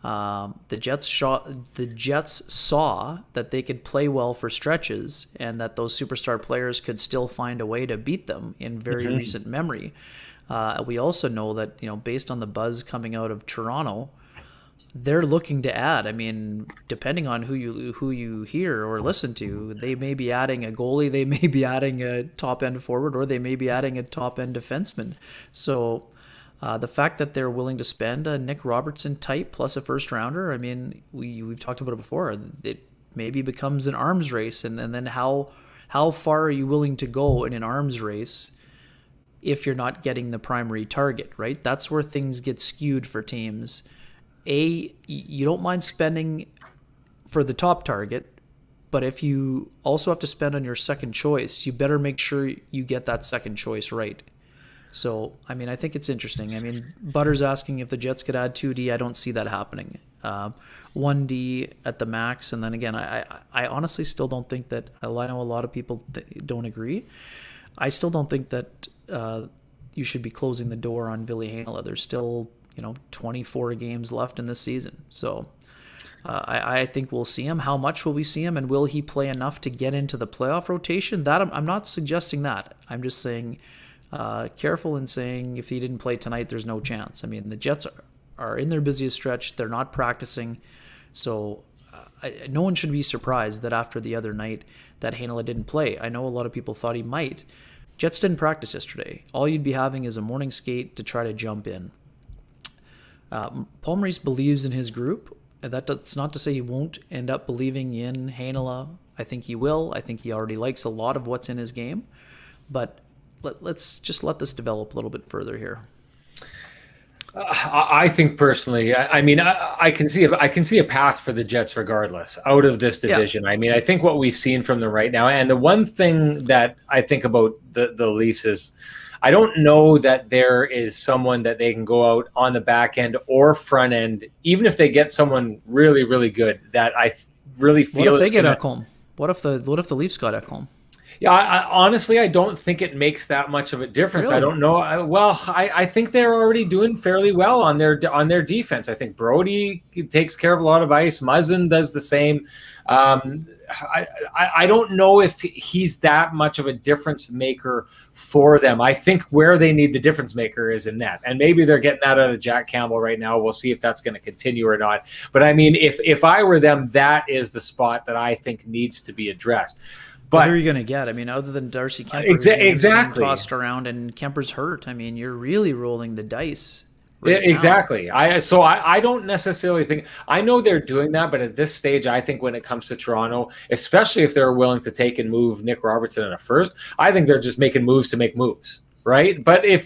the Jets saw that they could play well for stretches and that those superstar players could still find a way to beat them in very recent memory. We also know that, based on the buzz coming out of Toronto, they're looking to add. I mean, depending on who you hear or listen to, they may be adding a goalie, they may be adding a top end forward, or they may be adding a top end defenseman. So the fact that they're willing to spend a Nick Robertson type plus a first rounder, I mean, we've talked about it before. It maybe becomes an arms race, and then how far are you willing to go in an arms race if you're not getting the primary target, right? That's where things get skewed for teams. You don't mind spending for the top target, but if you also have to spend on your second choice, you better make sure you get that second choice right. So, I mean, I think it's interesting. I mean, Butter's asking if the Jets could add 2D. I don't see that happening. 1D at the max, and then again, I honestly still don't think that. I know a lot of people don't agree. I still don't think that you should be closing the door on Ville Heinola. There's still 24 games left in this season. So I think we'll see him. How much will we see him? And will he play enough to get into the playoff rotation? That I'm not suggesting that. I'm just saying careful in saying if he didn't play tonight, there's no chance. I mean, the Jets are in their busiest stretch. They're not practicing. So no one should be surprised that after the other night that Heinola didn't play. I know a lot of people thought he might. Jets didn't practice yesterday. All you'd be having is a morning skate to try to jump in. Paul Maurice believes in his group. That's not to say he won't end up believing in Heinola. I think he will. I think he already likes a lot of what's in his game. But let's just let this develop a little bit further here. I think personally, I mean, I can see a path for the Jets regardless out of this division. Yeah. I mean, I think what we've seen from them right now, and the one thing that I think about the Leafs is, I don't know that there is someone that they can go out on the back end or front end, even if they get someone really, really good, that I really feel. What if they get Ekholm? What if the Leafs got Ekholm? Yeah, honestly, I don't think it makes that much of a difference. Really? I don't know. I think they're already doing fairly well on their defense. I think Brody takes care of a lot of ice. Muzzin does the same. I don't know if he's that much of a difference maker for them. I think where they need the difference maker is in net. And maybe they're getting that out of Jack Campbell right now. We'll see if that's going to continue or not. But I mean, if I were them, that is the spot that I think needs to be addressed. But who are you going to get? I mean, other than Darcy Kemper, exactly tossed around, and Kemper's hurt. I mean, you're really rolling the dice. Right exactly. I don't necessarily think. I know they're doing that, but at this stage, I think when it comes to Toronto, especially if they're willing to take and move Nick Robertson in a first, I think they're just making moves to make moves, right? But if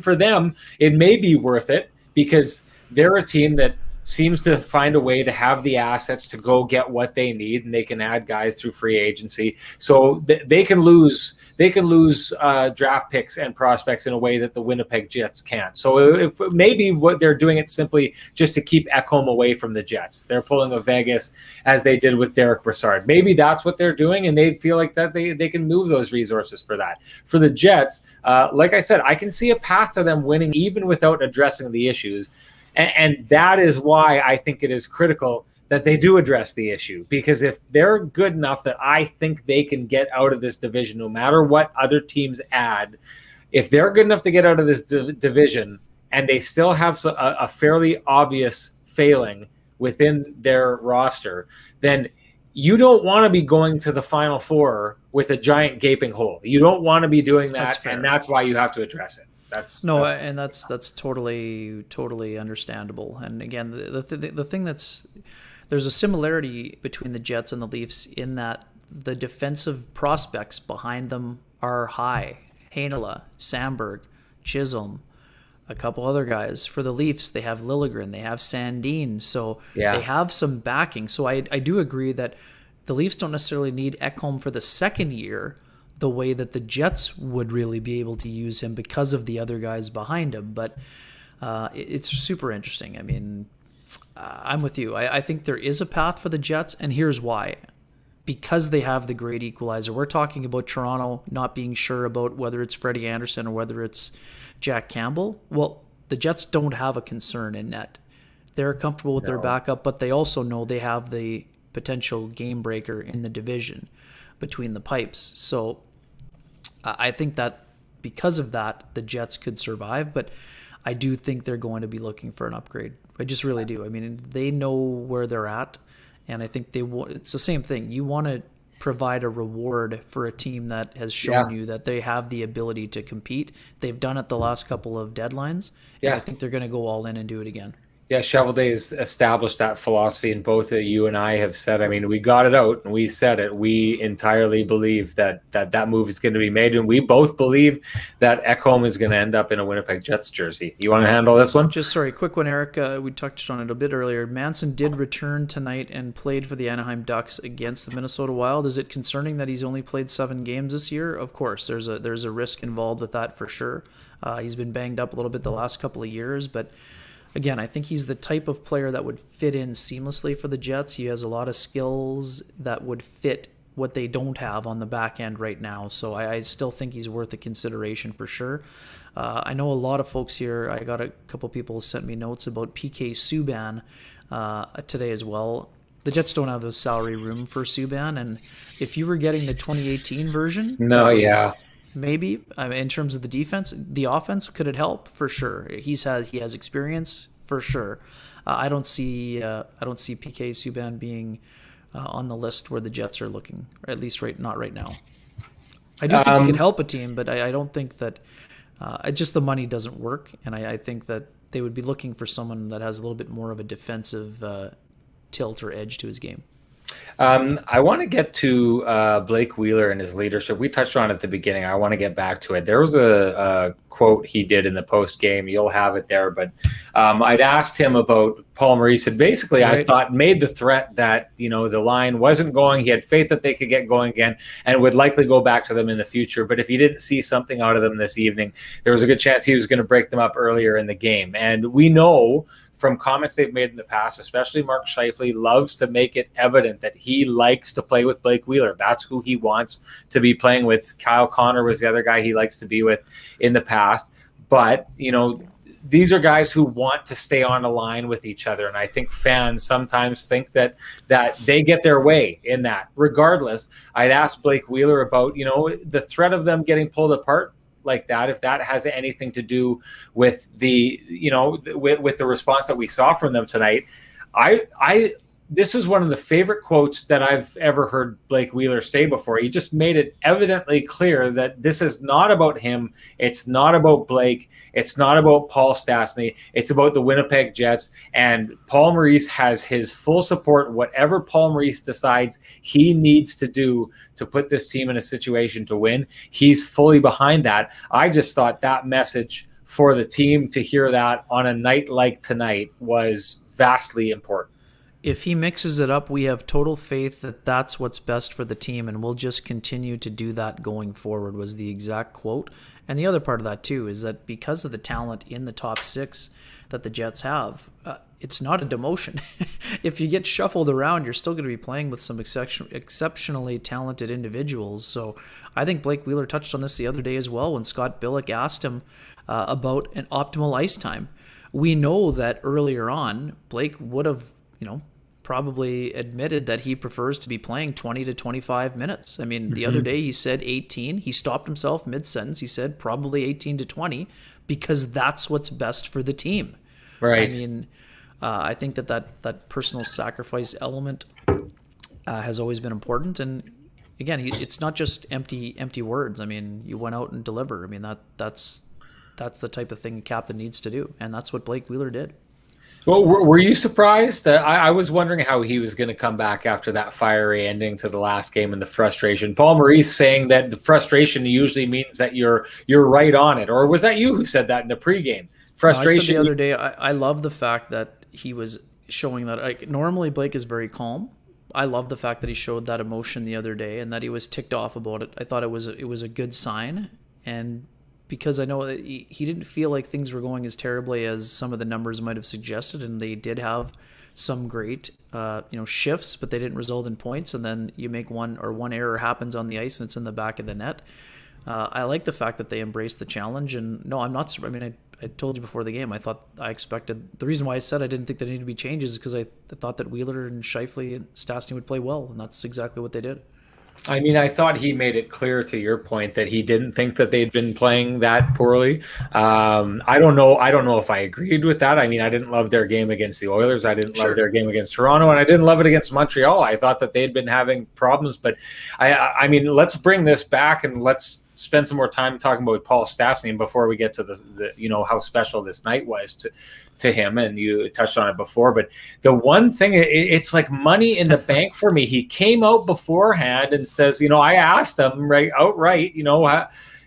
for them, it may be worth it because they're a team that seems to find a way to have the assets to go get what they need, and they can add guys through free agency. So they can lose draft picks and prospects in a way that the Winnipeg Jets can't. So if maybe what they're doing it simply just to keep Ekholm away from the Jets. They're pulling a Vegas as they did with Derek Brassard. Maybe that's what they're doing, and they feel like that they can move those resources for that. For the Jets, like I said, I can see a path to them winning even without addressing the issues. And that is why I think it is critical that they do address the issue, because if they're good enough that I think they can get out of this division, no matter what other teams add, if they're good enough to get out of this division and they still have a fairly obvious failing within their roster, then you don't want to be going to the Final Four with a giant gaping hole. You don't want to be doing that, and that's why you have to address it. That's totally understandable. And again, the thing there's a similarity between the Jets and the Leafs in that the defensive prospects behind them are high. Heinola, Samberg, Chisholm, a couple other guys. For the Leafs, they have Liljegren, they have Sandin, so they have some backing. So I do agree that the Leafs don't necessarily need Ekholm for the second year the way that the Jets would really be able to use him because of the other guys behind him. But it's super interesting. I mean, I'm with you. I think there is a path for the Jets, and here's why. because they have the great equalizer. We're talking about Toronto not being sure about whether it's Freddie Anderson or whether it's Jack Campbell. Well, the Jets don't have a concern in net. They're comfortable with their backup, but they also know they have the potential game breaker in the division between the pipes. So I think that because of that, the Jets could survive, but I do think they're going to be looking for an upgrade. I just really do. I mean, they know where they're at, and I think it's the same thing. You want to provide a reward for a team that has shown you that they have the ability to compete. They've done it the last couple of deadlines, and I think they're going to go all in and do it again. Yeah, Shovel Day has established that philosophy, and both you and I have said, I mean, we got it out and we said it. We entirely believe that move is going to be made, and we both believe that Ekholm is going to end up in a Winnipeg Jets jersey. You want to handle this one? Just sorry, quick one, Eric. We touched on it a bit earlier. Manson did return tonight and played for the Anaheim Ducks against the Minnesota Wild. Is it concerning that he's only played 7 games this year? Of course, there's a risk involved with that for sure. He's been banged up a little bit the last couple of years, but again, I think he's the type of player that would fit in seamlessly for the Jets. He has a lot of skills that would fit what they don't have on the back end right now. So I still think he's worth a consideration for sure. I know a lot of folks here, I got a couple people sent me notes about PK Subban today as well. The Jets don't have the salary room for Subban, and if you were getting the 2018 version... Maybe in terms of the defense, the offense, could it help? For sure. He has experience for sure. I don't see PK Subban being on the list where the Jets are looking, or at least not right now. I do think he can help a team, but I don't think that just the money doesn't work, and I think that they would be looking for someone that has a little bit more of a defensive tilt or edge to his game. I want to get to Blake Wheeler and his leadership. We touched on it at the beginning. I want to get back to it. There was a quote he did in the post game. You'll have it there. But I'd asked him about Paul Maurice, had basically, I thought, made the threat that, the line wasn't going. He had faith that they could get going again and would likely go back to them in the future. But if he didn't see something out of them this evening, there was a good chance he was going to break them up earlier in the game. And we know from comments they've made in the past, especially Mark Scheifele loves to make it evident that he likes to play with Blake Wheeler. That's who he wants to be playing with. Kyle Connor was the other guy he likes to be with in the past. But, these are guys who want to stay on a line with each other. And I think fans sometimes think that they get their way in that. Regardless, I'd asked Blake Wheeler about, the threat of them getting pulled apart like that, if that has anything to do with the, with the response that we saw from them tonight. This is one of the favorite quotes that I've ever heard Blake Wheeler say before. He just made it evidently clear that this is not about him. It's not about Blake. It's not about Paul Stastny. It's about the Winnipeg Jets. And Paul Maurice has his full support, whatever Paul Maurice decides he needs to do to put this team in a situation to win. He's fully behind that. I just thought that message for the team to hear that on a night like tonight was vastly important. If he mixes it up, we have total faith that that's what's best for the team, and we'll just continue to do that going forward, was the exact quote. And the other part of that, too, is that because of the talent in the top 6 that the Jets have, it's not a demotion. If you get shuffled around, you're still going to be playing with some exceptionally talented individuals. So I think Blake Wheeler touched on this the other day as well when Scott Billick asked him about an optimal ice time. We know that earlier on, Blake would have probably admitted that he prefers to be playing 20 to 25 minutes. I mean, the other day he said 18. He stopped himself mid-sentence. He said probably 18 to 20 because that's what's best for the team. Right. I mean, I think that personal sacrifice element has always been important. And again, it's not just empty words. I mean, you went out and deliver. I mean, that's the type of thing a captain needs to do. And that's what Blake Wheeler did. Well, were you surprised? I was wondering how he was going to come back after that fiery ending to the last game and the frustration. Paul Maurice saying that the frustration usually means that you're right on it. Or was that you who said that in the pregame? Frustration. I said the other day, I love the fact that he was showing that. Normally, Blake is very calm. I love the fact that he showed that emotion the other day and that he was ticked off about it. I thought it was a good sign, and because I know that he didn't feel like things were going as terribly as some of the numbers might have suggested, and they did have some great shifts, but they didn't result in points. And then you make one error happens on the ice and it's in the back of the net. I like the fact that they embraced the challenge. And no, I'm not. I mean, I told you before the game, I expected, the reason why I said I didn't think there needed to be changes is because I thought that Wheeler and Scheifele and Stastny would play well, and that's exactly what they did. I mean, I thought he made it clear, to your point, that he didn't think that they'd been playing that poorly. I don't know. I don't know if I agreed with that. I mean, I didn't love their game against the Oilers. I didn't love their game against Toronto, and I didn't love it against Montreal. I thought that they'd been having problems, but I mean, let's bring this back and let's spend some more time talking about Paul Stastny before we get to the how special this night was to him, and you touched on it before. But the one thing, it's like money in the bank for me. He came out beforehand and says, I asked him outright,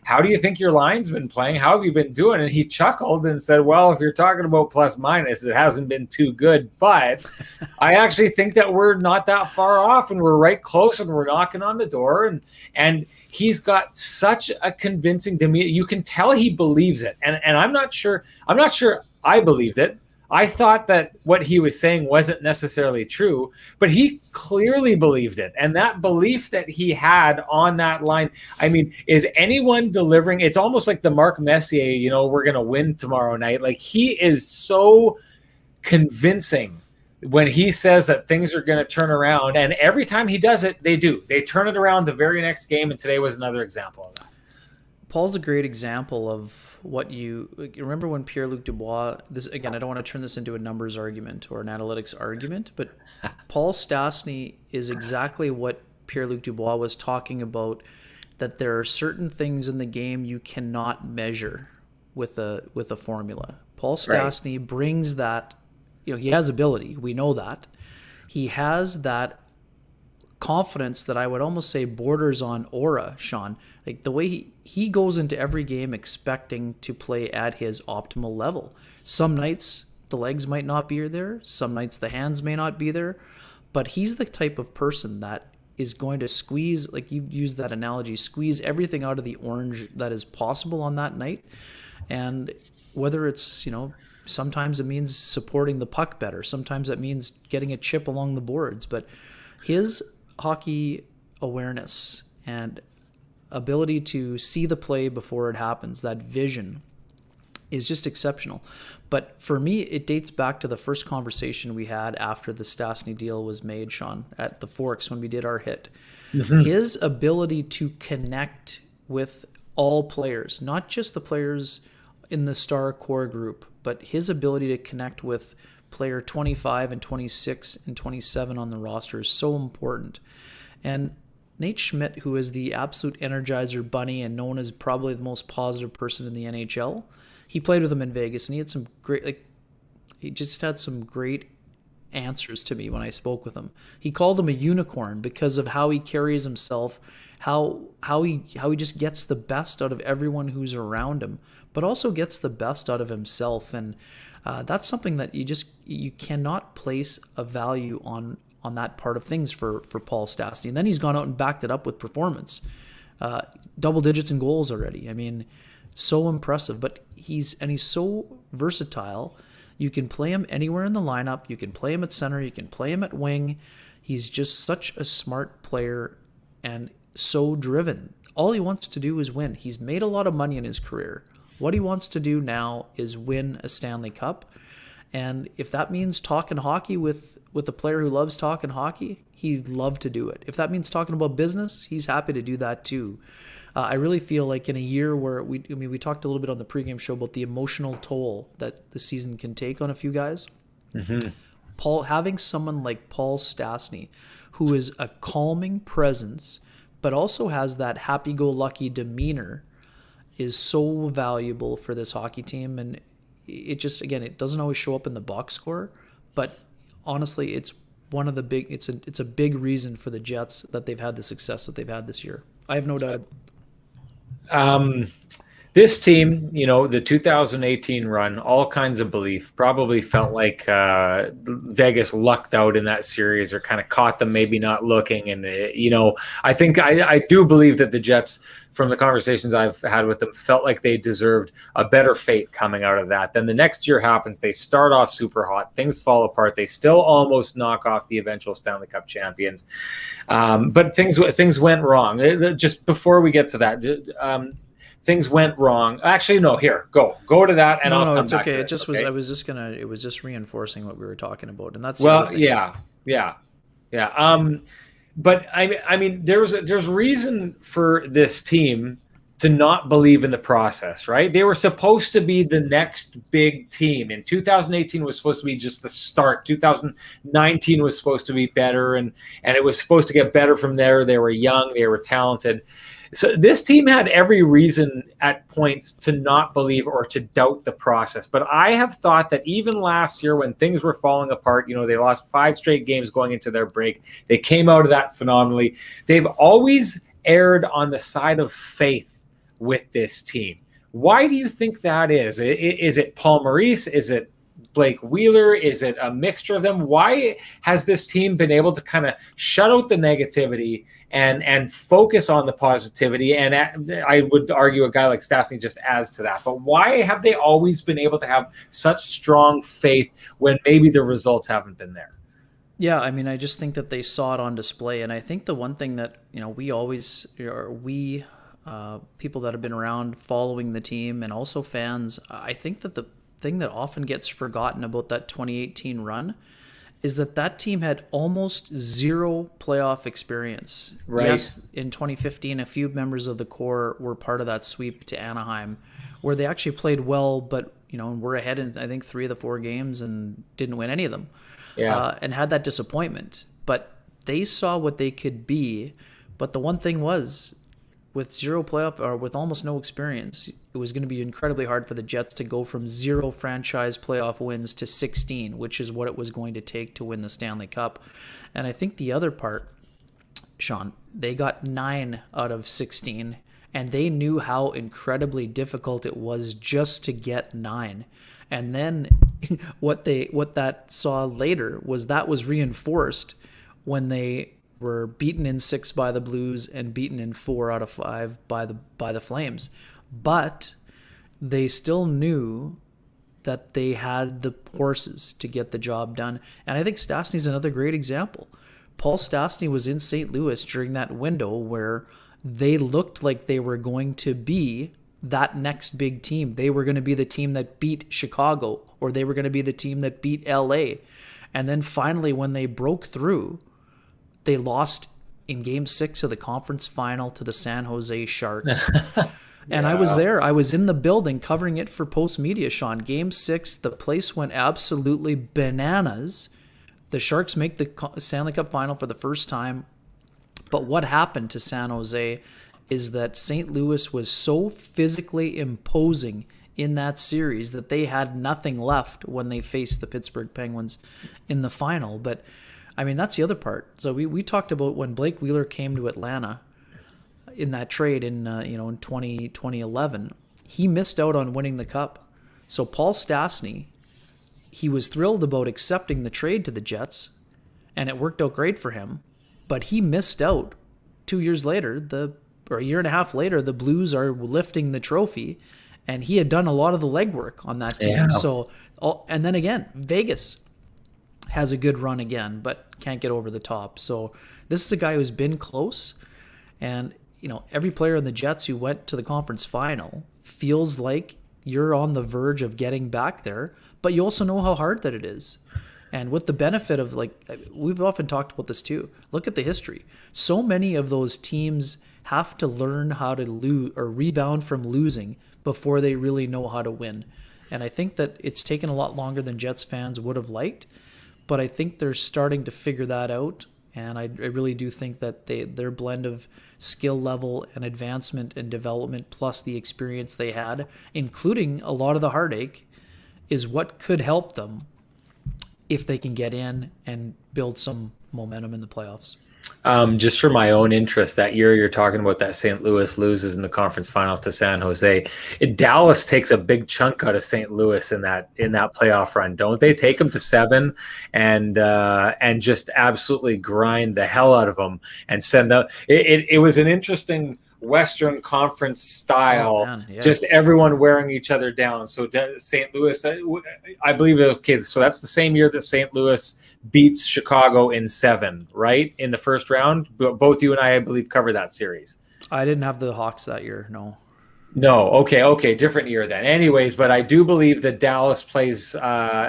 how do you think your line's been playing? How have you been doing? And he chuckled and said, well, if you're talking about plus minus, it hasn't been too good. But I actually think that we're not that far off, and we're right close, and we're knocking on the door. And he's got such a convincing demeanor. You can tell he believes it. And I'm not sure I believed it. I thought that what he was saying wasn't necessarily true, but he clearly believed it. And that belief that he had on that line, I mean, is anyone delivering? It's almost like the Mark Messier, we're going to win tomorrow night. Like, he is so convincing when he says that things are going to turn around. And every time he does it, they do. They turn it around the very next game. And today was another example of that. Paul's a great example of what you remember when Pierre-Luc Dubois, this again, I don't want to turn this into a numbers argument or an analytics argument, but Paul Stastny is exactly what Pierre-Luc Dubois was talking about, that there are certain things in the game you cannot measure with a formula. Paul Stastny brings that, he has ability. We know that. He has that confidence that I would almost say borders on aura, Sean. Like, the way he goes into every game expecting to play at his optimal level. Some nights the legs might not be there, some nights the hands may not be there, but he's the type of person that is going to squeeze, like you used that analogy, squeeze everything out of the orange that is possible on that night. And whether it's, sometimes it means supporting the puck better, sometimes it means getting a chip along the boards, but his hockey awareness and ability to see the play before it happens, that vision, is just exceptional. But for me, it dates back to the first conversation we had after the Stastny deal was made, Sean, at the Forks when we did our hit. Mm-hmm. His ability to connect with all players, not just the players in the star core group, but his ability to connect with player 25 and 26 and 27 on the roster is so important. And Nate Schmidt, who is the absolute energizer bunny and known as probably the most positive person in the NHL, he played with him in Vegas, and he had some great, he just had some great answers to me when I spoke with him. He called him a unicorn because of how he carries himself, how he just gets the best out of everyone who's around him, but also gets the best out of himself. And that's something that you cannot place a value on that part of things for Paul Stastny. And then he's gone out and backed it up with performance. Double digits in goals already. I mean, so impressive. But he's so versatile. You can play him anywhere in the lineup. You can play him at center. You can play him at wing. He's just such a smart player and so driven. All he wants to do is win. He's made a lot of money in his career. What he wants to do now is win a Stanley Cup. And if that means talking hockey with a player who loves talking hockey, he'd love to do it. If that means talking about business, he's happy to do that too. I really feel like in a year where we talked a little bit on the pregame show about the emotional toll that the season can take on a few guys. Mm-hmm. Having someone like Paul Stastny, who is a calming presence, but also has that happy-go-lucky demeanor, is so valuable for this hockey team. And it just, again, it doesn't always show up in the box score, but honestly, it's one of the big, it's a big reason for the Jets that they've had the success that they've had this year. I have no doubt. This team, the 2018 run, all kinds of belief, probably felt like Vegas lucked out in that series or kind of caught them maybe not looking. And, I think I do believe that the Jets, from the conversations I've had with them, felt like they deserved a better fate coming out of that. Then the next year happens. They start off super hot. Things fall apart. They still almost knock off the eventual Stanley Cup champions. But things went wrong. Just before we get to that, things went wrong. Actually, no. Here, go to that, and I'll come it's back okay. to It this, just okay? It was just reinforcing what we were talking about, and that's Well, yeah. But I mean, there's reason for this team to not believe in the process, right? They were supposed to be the next big team. And 2018 was supposed to be just the start. 2019 was supposed to be better, and it was supposed to get better from there. They were young, they were talented. So this team had every reason at points to not believe or to doubt the process. But I have thought that even last year when things were falling apart, they lost 5 straight games going into their break. They came out of that phenomenally. They've always erred on the side of faith with this team. Why do you think that is? Is it Paul Maurice? Is it Blake Wheeler? Is it a mixture of them? Why has this team been able to kind of shut out the negativity and focus on the positivity? And I would argue a guy like Stastny just adds to that. But why have they always been able to have such strong faith when maybe the results haven't been there? Yeah, I mean, I just think that they saw it on display. And I think the one thing that, we always, people that have been around following the team and also fans, I think that the thing that often gets forgotten about that 2018 run is that team had almost zero playoff experience. Right. Yes, in 2015, a few members of the core were part of that sweep to Anaheim, where they actually played well, but were ahead in I think 3 of the 4 games and didn't win any of them. Yeah. And had that disappointment. But they saw what they could be. But the one thing was, with zero playoff or with almost no experience, it was going to be incredibly hard for the Jets to go from 0 franchise playoff wins to 16, which is what it was going to take to win the Stanley Cup. And I think the other part, Sean, they got 9 out of 16, and they knew how incredibly difficult it was just to get 9. And then what that saw later was that was reinforced when they were beaten in 6 by the Blues and beaten in 4 out of 5 by the Flames. But they still knew that they had the horses to get the job done. And I think Stastny's another great example. Paul Stastny was in St. Louis during that window where they looked like they were going to be that next big team. They were going to be the team that beat Chicago, or they were going to be the team that beat LA. And then finally, when they broke through, they lost in Game 6 of the conference final to the San Jose Sharks. And I was there. I was in the building covering it for Post Media, Sean. Game 6, the place went absolutely bananas. The Sharks make the Stanley Cup final for the first time. But what happened to San Jose is that St. Louis was so physically imposing in that series that they had nothing left when they faced the Pittsburgh Penguins in the final. But I mean, that's the other part. So we talked about when Blake Wheeler came to Atlanta in that trade in 2011, he missed out on winning the Cup. So Paul Stastny, he was thrilled about accepting the trade to the Jets, and it worked out great for him. But he missed out 2 years later, or a year and a half later, the Blues are lifting the trophy, and he had done a lot of the legwork on that team. Yeah. So, and then again, Vegas has a good run again, but can't get over the top. So this is a guy who's been close, and every player in the Jets who went to the conference final feels like you're on the verge of getting back there, but you also know how hard that it is. And with the benefit of, we've often talked about this too. Look at the history. So many of those teams have to learn how to lose or rebound from losing before they really know how to win. And I think that it's taken a lot longer than Jets fans would have liked, but I think they're starting to figure that out. And I really do think that their blend of skill level and advancement and development plus the experience they had, including a lot of the heartache, is what could help them if they can get in and build some momentum in the playoffs. Just for my own interest, that year you're talking about that St. Louis loses in the conference finals to San Jose. Dallas takes a big chunk out of St. Louis in that playoff run, don't they? Take them to 7 and just absolutely grind the hell out of them and send them. It was an interesting Western Conference Oh style, man, yeah. just everyone wearing each other down. So St. Louis, I believe it was kids. So that's the same year that St. Louis beats Chicago in 7, right? In the first round. Both you and I believe, covered that series. I didn't have the Hawks that year. No. No, okay, different year then. Anyways, but I do believe that Dallas plays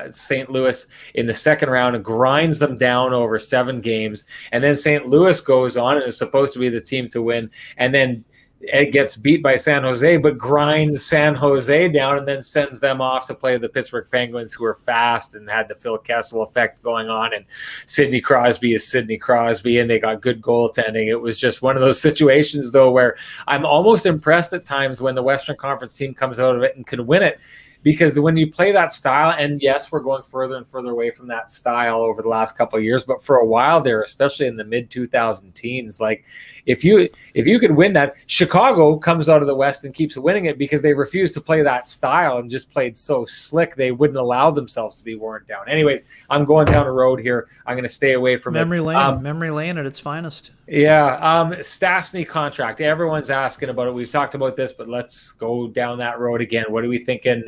St. Louis in the second round and grinds them down over 7 games, and then St. Louis goes on and is supposed to be the team to win, and then it gets beat by San Jose, but grinds San Jose down and then sends them off to play the Pittsburgh Penguins, who are fast and had the Phil Kessel effect going on. And Sidney Crosby is Sidney Crosby, and they got good goaltending. It was just one of those situations, though, where I'm almost impressed at times when the Western Conference team comes out of it and can win it. Because when you play that style, and yes, we're going further and further away from that style over the last couple of years, but for a while there, especially in the mid 2000 teens, like if you could win that, Chicago comes out of the West and keeps winning it because they refused to play that style and just played so slick they wouldn't allow themselves to be worn down. Anyways, I'm going down a road here. I'm going to stay away from Memory it. lane, memory lane at its finest. Yeah, Stastny contract. Everyone's asking about it. We've talked about this, but let's go down that road again. What are we thinking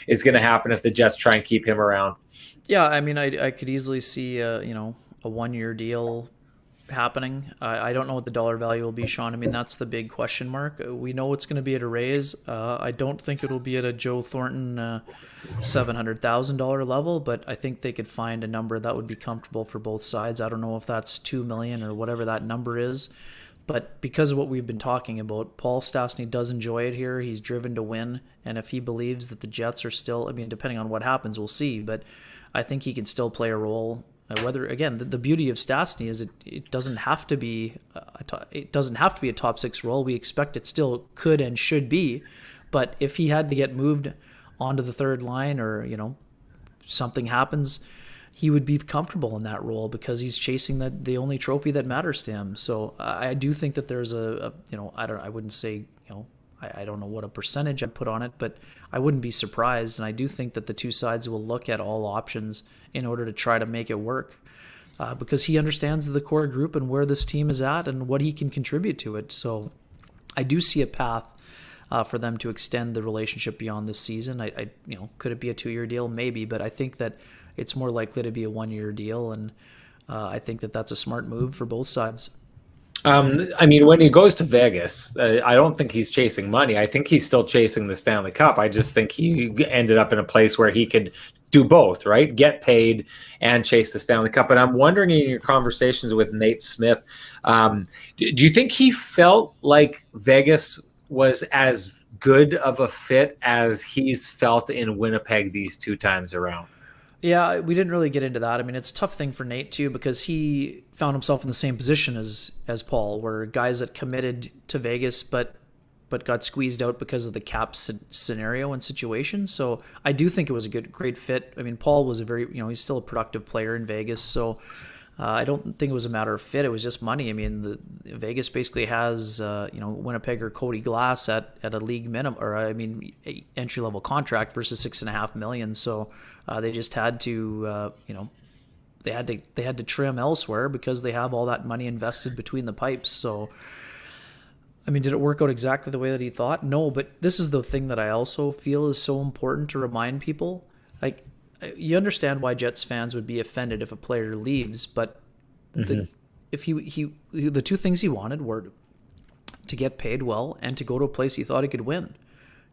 is going to happen if the Jets try and keep him around? Yeah, I mean, I could easily see a 1-year deal happening. I don't know what the dollar value will be, Sean. I mean, that's the big question mark. We know it's going to be at a raise. I don't think it'll be at a Joe Thornton $700,000 level, but I think they could find a number that would be comfortable for both sides. I don't know if that's $2 million or whatever that number is, but because of what we've been talking about, Paul Stastny does enjoy it here. He's driven to win, and if he believes that the Jets are still, I mean, depending on what happens, we'll see, but I think he can still play a role. Whether again, the beauty of Stastny is it doesn't have to be a top 6 role. We expect it still could and should be, but if he had to get moved onto the third line, or something happens, he would be comfortable in that role because he's chasing the only trophy that matters to him. So I do think that there's I wouldn't say I don't know what a percentage I'd put on it, but I wouldn't be surprised. And I do think that the two sides will look at all options in order to try to make it work, because he understands the core group and where this team is at and what he can contribute to it. So I do see a path for them to extend the relationship beyond this season. I could it be a 2-year deal? Maybe, but I think that it's more likely to be a 1-year deal, and I think that that's a smart move for both sides. I mean, when he goes to Vegas, I don't think he's chasing money. I think he's still chasing the Stanley Cup. I just think he ended up in a place where he could do both, right? Get paid and chase the Stanley Cup. And I'm wondering, in your conversations with Nate Smith, do you think he felt like Vegas was as good of a fit as he's felt in Winnipeg these 2 times around? Yeah, we didn't really get into that. I mean, it's a tough thing for Nate too, because he found himself in the same position as Paul, where guys that committed to Vegas but got squeezed out because of the cap scenario and situation. So I do think it was a great fit. I mean, Paul was he's still a productive player in Vegas, so I don't think it was a matter of fit. It was just money. I mean, Vegas basically has Winnipeg or Cody Glass at a league minimum, or entry level contract versus $6.5 million. So they just had to they had to trim elsewhere because they have all that money invested between the pipes. So I mean, did it work out exactly the way that he thought? No, but this is the thing that I also feel is so important to remind people. Like, you understand why Jets fans would be offended if a player leaves, but if the 2 things he wanted were to get paid well and to go to a place he thought he could win.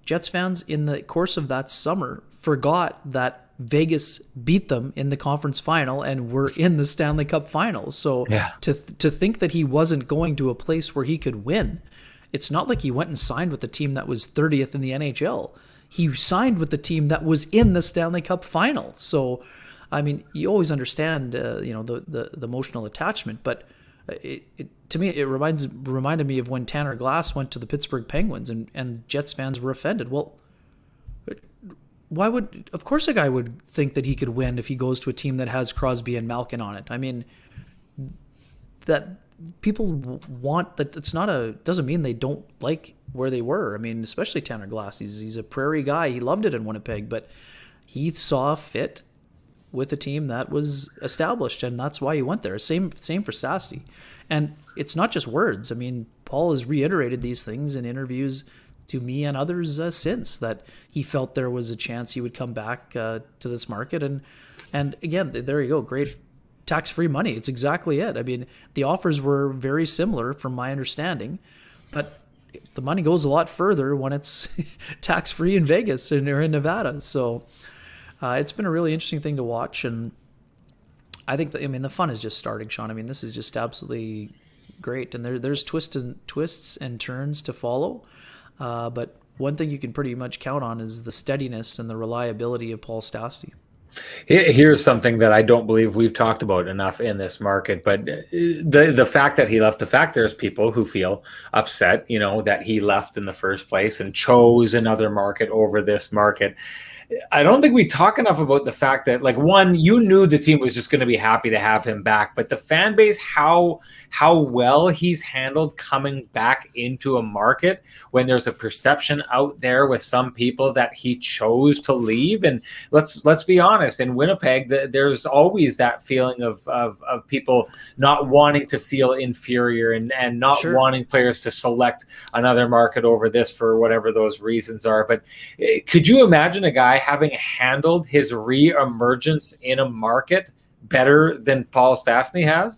Jets fans in the course of that summer forgot that Vegas beat them in the conference final and were in the Stanley Cup final. So to think that he wasn't going to a place where he could win, it's not like he went and signed with the team that was 30th in the NHL. He signed with the team that was in the Stanley Cup final. So, I mean, you always understand, the emotional attachment, but to me, it reminded me of when Tanner Glass went to the Pittsburgh Penguins and Jets fans were offended. Well, of course a guy would think that he could win if he goes to a team that has Crosby and Malkin on it. I mean, that people want that. It's not a doesn't mean they don't like where they were. I mean, especially Tanner Glass. He's a Prairie guy. He loved it in Winnipeg, but he saw fit with a team that was established, and that's why he went there. Same for Stastny. And it's not just words. I mean, Paul has reiterated these things in interviews to me and others since, that he felt there was a chance he would come back to this market. And again, there you go. Great tax-free money. It's exactly it. I mean, the offers were very similar from my understanding, but the money goes a lot further when it's tax-free in Vegas or in Nevada. So it's been a really interesting thing to watch. And I think, the fun is just starting, Sean. I mean, this is just absolutely great. And there's twists and turns to follow. But one thing you can pretty much count on is the steadiness and the reliability of Paul Stastny. Here's something that I don't believe we've talked about enough in this market, but the fact that he left, the fact there's people who feel upset, that he left in the first place and chose another market over this market. I don't think we talk enough about the fact that, like, one, you knew the team was just going to be happy to have him back, but the fan base, how well he's handled coming back into a market when there's a perception out there with some people that he chose to leave. And let's be honest, in Winnipeg, there's always that feeling of people not wanting to feel inferior and not Sure. wanting players to select another market over this for whatever those reasons are. But could you imagine a guy having handled his re-emergence in a market better than Paul Stastny has?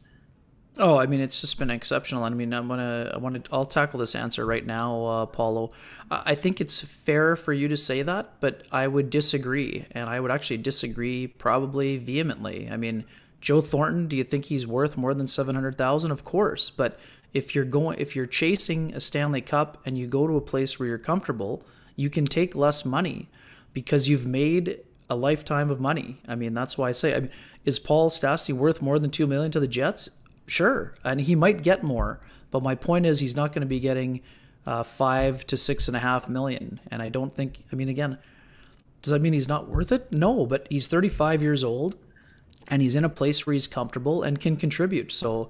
Oh, I mean, it's just been exceptional. I mean, I'll tackle this answer right now, Paulo. I think it's fair for you to say that, but I would disagree, and I would actually disagree probably vehemently. I mean, Joe Thornton, do you think he's worth more than $700,000? Of course, but if you're chasing a Stanley Cup and you go to a place where you're comfortable, you can take less money because you've made a lifetime of money. I mean, that's why I say, is Paul Stastny worth more than $2 million to the Jets? Sure, and he might get more, but my point is he's not going to be getting $5 to $6.5 million. And I don't think. I mean, again, does that mean he's not worth it? No, but he's 35 years old, and he's in a place where he's comfortable and can contribute. So,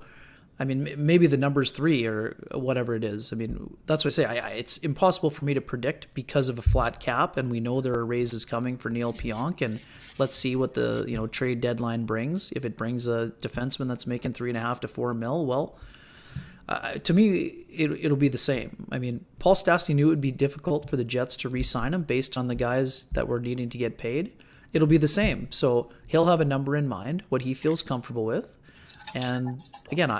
I mean, maybe the number's 3 or whatever it is. I mean, that's what I say. It's impossible for me to predict because of a flat cap, and we know there are raises coming for Neil Pionk, and let's see what the trade deadline brings. If it brings a defenseman that's making $3.5 to $4 million, well, to me, it'll be the same. I mean, Paul Stastny knew it would be difficult for the Jets to re-sign him based on the guys that were needing to get paid. It'll be the same. So he'll have a number in mind, what he feels comfortable with. And again,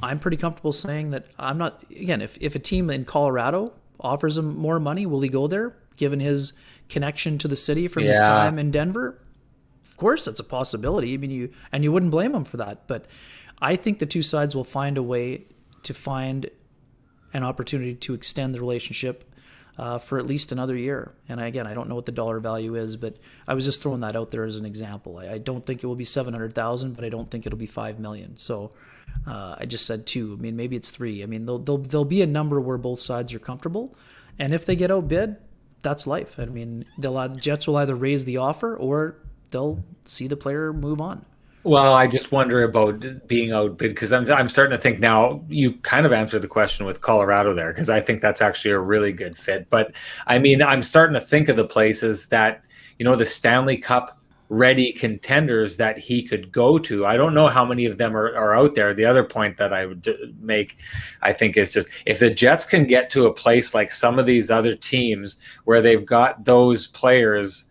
I'm pretty comfortable saying that I'm not. Again, if a team in Colorado offers him more money, will he go there? Given his connection to the city from his time in Denver, of course that's a possibility. I mean, you wouldn't blame him for that. But I think the two sides will find a way to find an opportunity to extend the relationship for at least another year. And again, I don't know what the dollar value is, but I was just throwing that out there as an example. I don't think it will be $700,000, but I don't think it'll be $5 million. So I just said 2. I mean, maybe it's 3. I mean, there'll be a number where both sides are comfortable, and if they get outbid, that's life. I mean, the Jets will either raise the offer or they'll see the player move on. Well, I just wonder about being outbid because I'm starting to think now. You kind of answered the question with Colorado there because I think that's actually a really good fit. But I mean, I'm starting to think of the places that the Stanley Cup ready contenders that he could go to. I don't know how many of them are out there. The other point that I would make, I think, is just if the Jets can get to a place like some of these other teams where they've got those players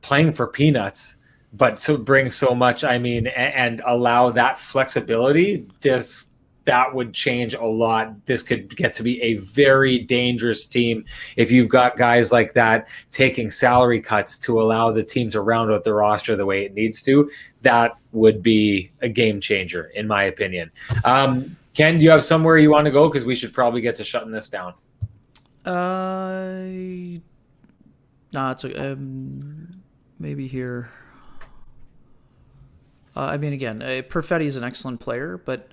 playing for peanuts, but to bring so much, I mean, and allow that flexibility, that would change a lot. This could get to be a very dangerous team if you've got guys like that taking salary cuts to allow the team to round out the roster the way it needs to. That would be a game changer, in my opinion. Ken, do you have somewhere you want to go? Because we should probably get to shutting this down. No, it's maybe here. I mean, again, Perfetti is an excellent player, but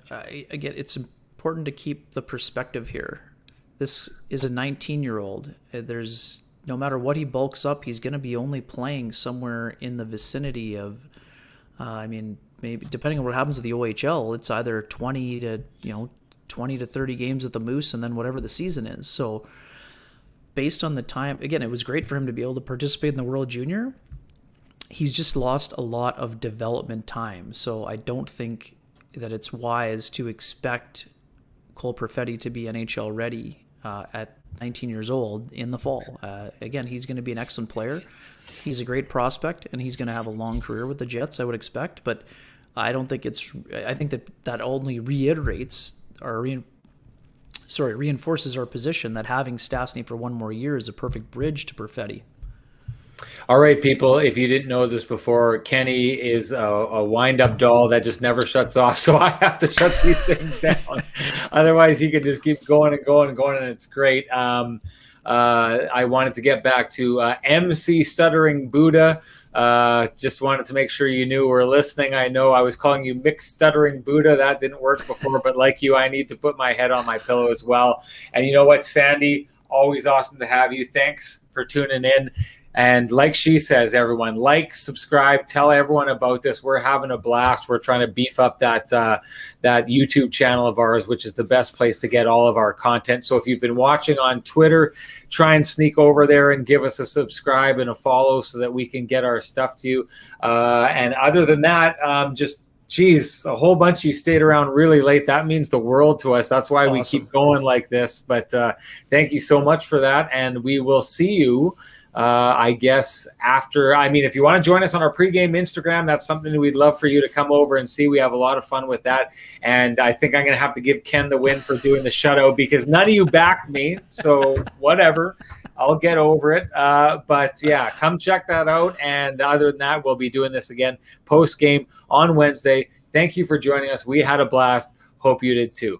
again, it's important to keep the perspective here. This is a 19-year-old. There's no matter what he bulks up, he's going to be only playing somewhere in the vicinity of, maybe depending on what happens with the OHL, it's either 20 to 30 games at the Moose, and then whatever the season is. So based on the time, again, it was great for him to be able to participate in the World Junior. He's just lost a lot of development time. So I don't think that it's wise to expect Cole Perfetti to be NHL ready at 19 years old in the fall. Again, he's going to be an excellent player. He's a great prospect, and he's going to have a long career with the Jets, I would expect. But I don't think I think that only reiterates or reinforces our position that having Stastny for one more year is a perfect bridge to Perfetti. All right, people, if you didn't know this before, Kenny is a wind-up doll that just never shuts off, so I have to shut these things down. Otherwise, he can just keep going and going and going, and it's great. I wanted to get back to MC Stuttering Buddha. Just wanted to make sure you knew we're listening. I know I was calling you Mixed Stuttering Buddha. That didn't work before, but like you, I need to put my head on my pillow as well. And you know what, Sandy, always awesome to have you. Thanks for tuning in. And like she says, everyone, like, subscribe, tell everyone about this. We're having a blast. We're trying to beef up that YouTube channel of ours, which is the best place to get all of our content. So if you've been watching on Twitter, try and sneak over there and give us a subscribe and a follow so that we can get our stuff to you. And other than that, geez, a whole bunch of you stayed around really late. That means the world to us. That's why we keep going like this. But thank you so much for that. And we will see you I guess after, if you want to join us on our pregame Instagram, that's something that we'd love for you to come over and see. We have a lot of fun with that. And I think I'm going to have to give Ken the win for doing the shutout because none of you backed me. So whatever, I'll get over it. But yeah, come check that out. And other than that, we'll be doing this again post game on Wednesday. Thank you for joining us. We had a blast. Hope you did too.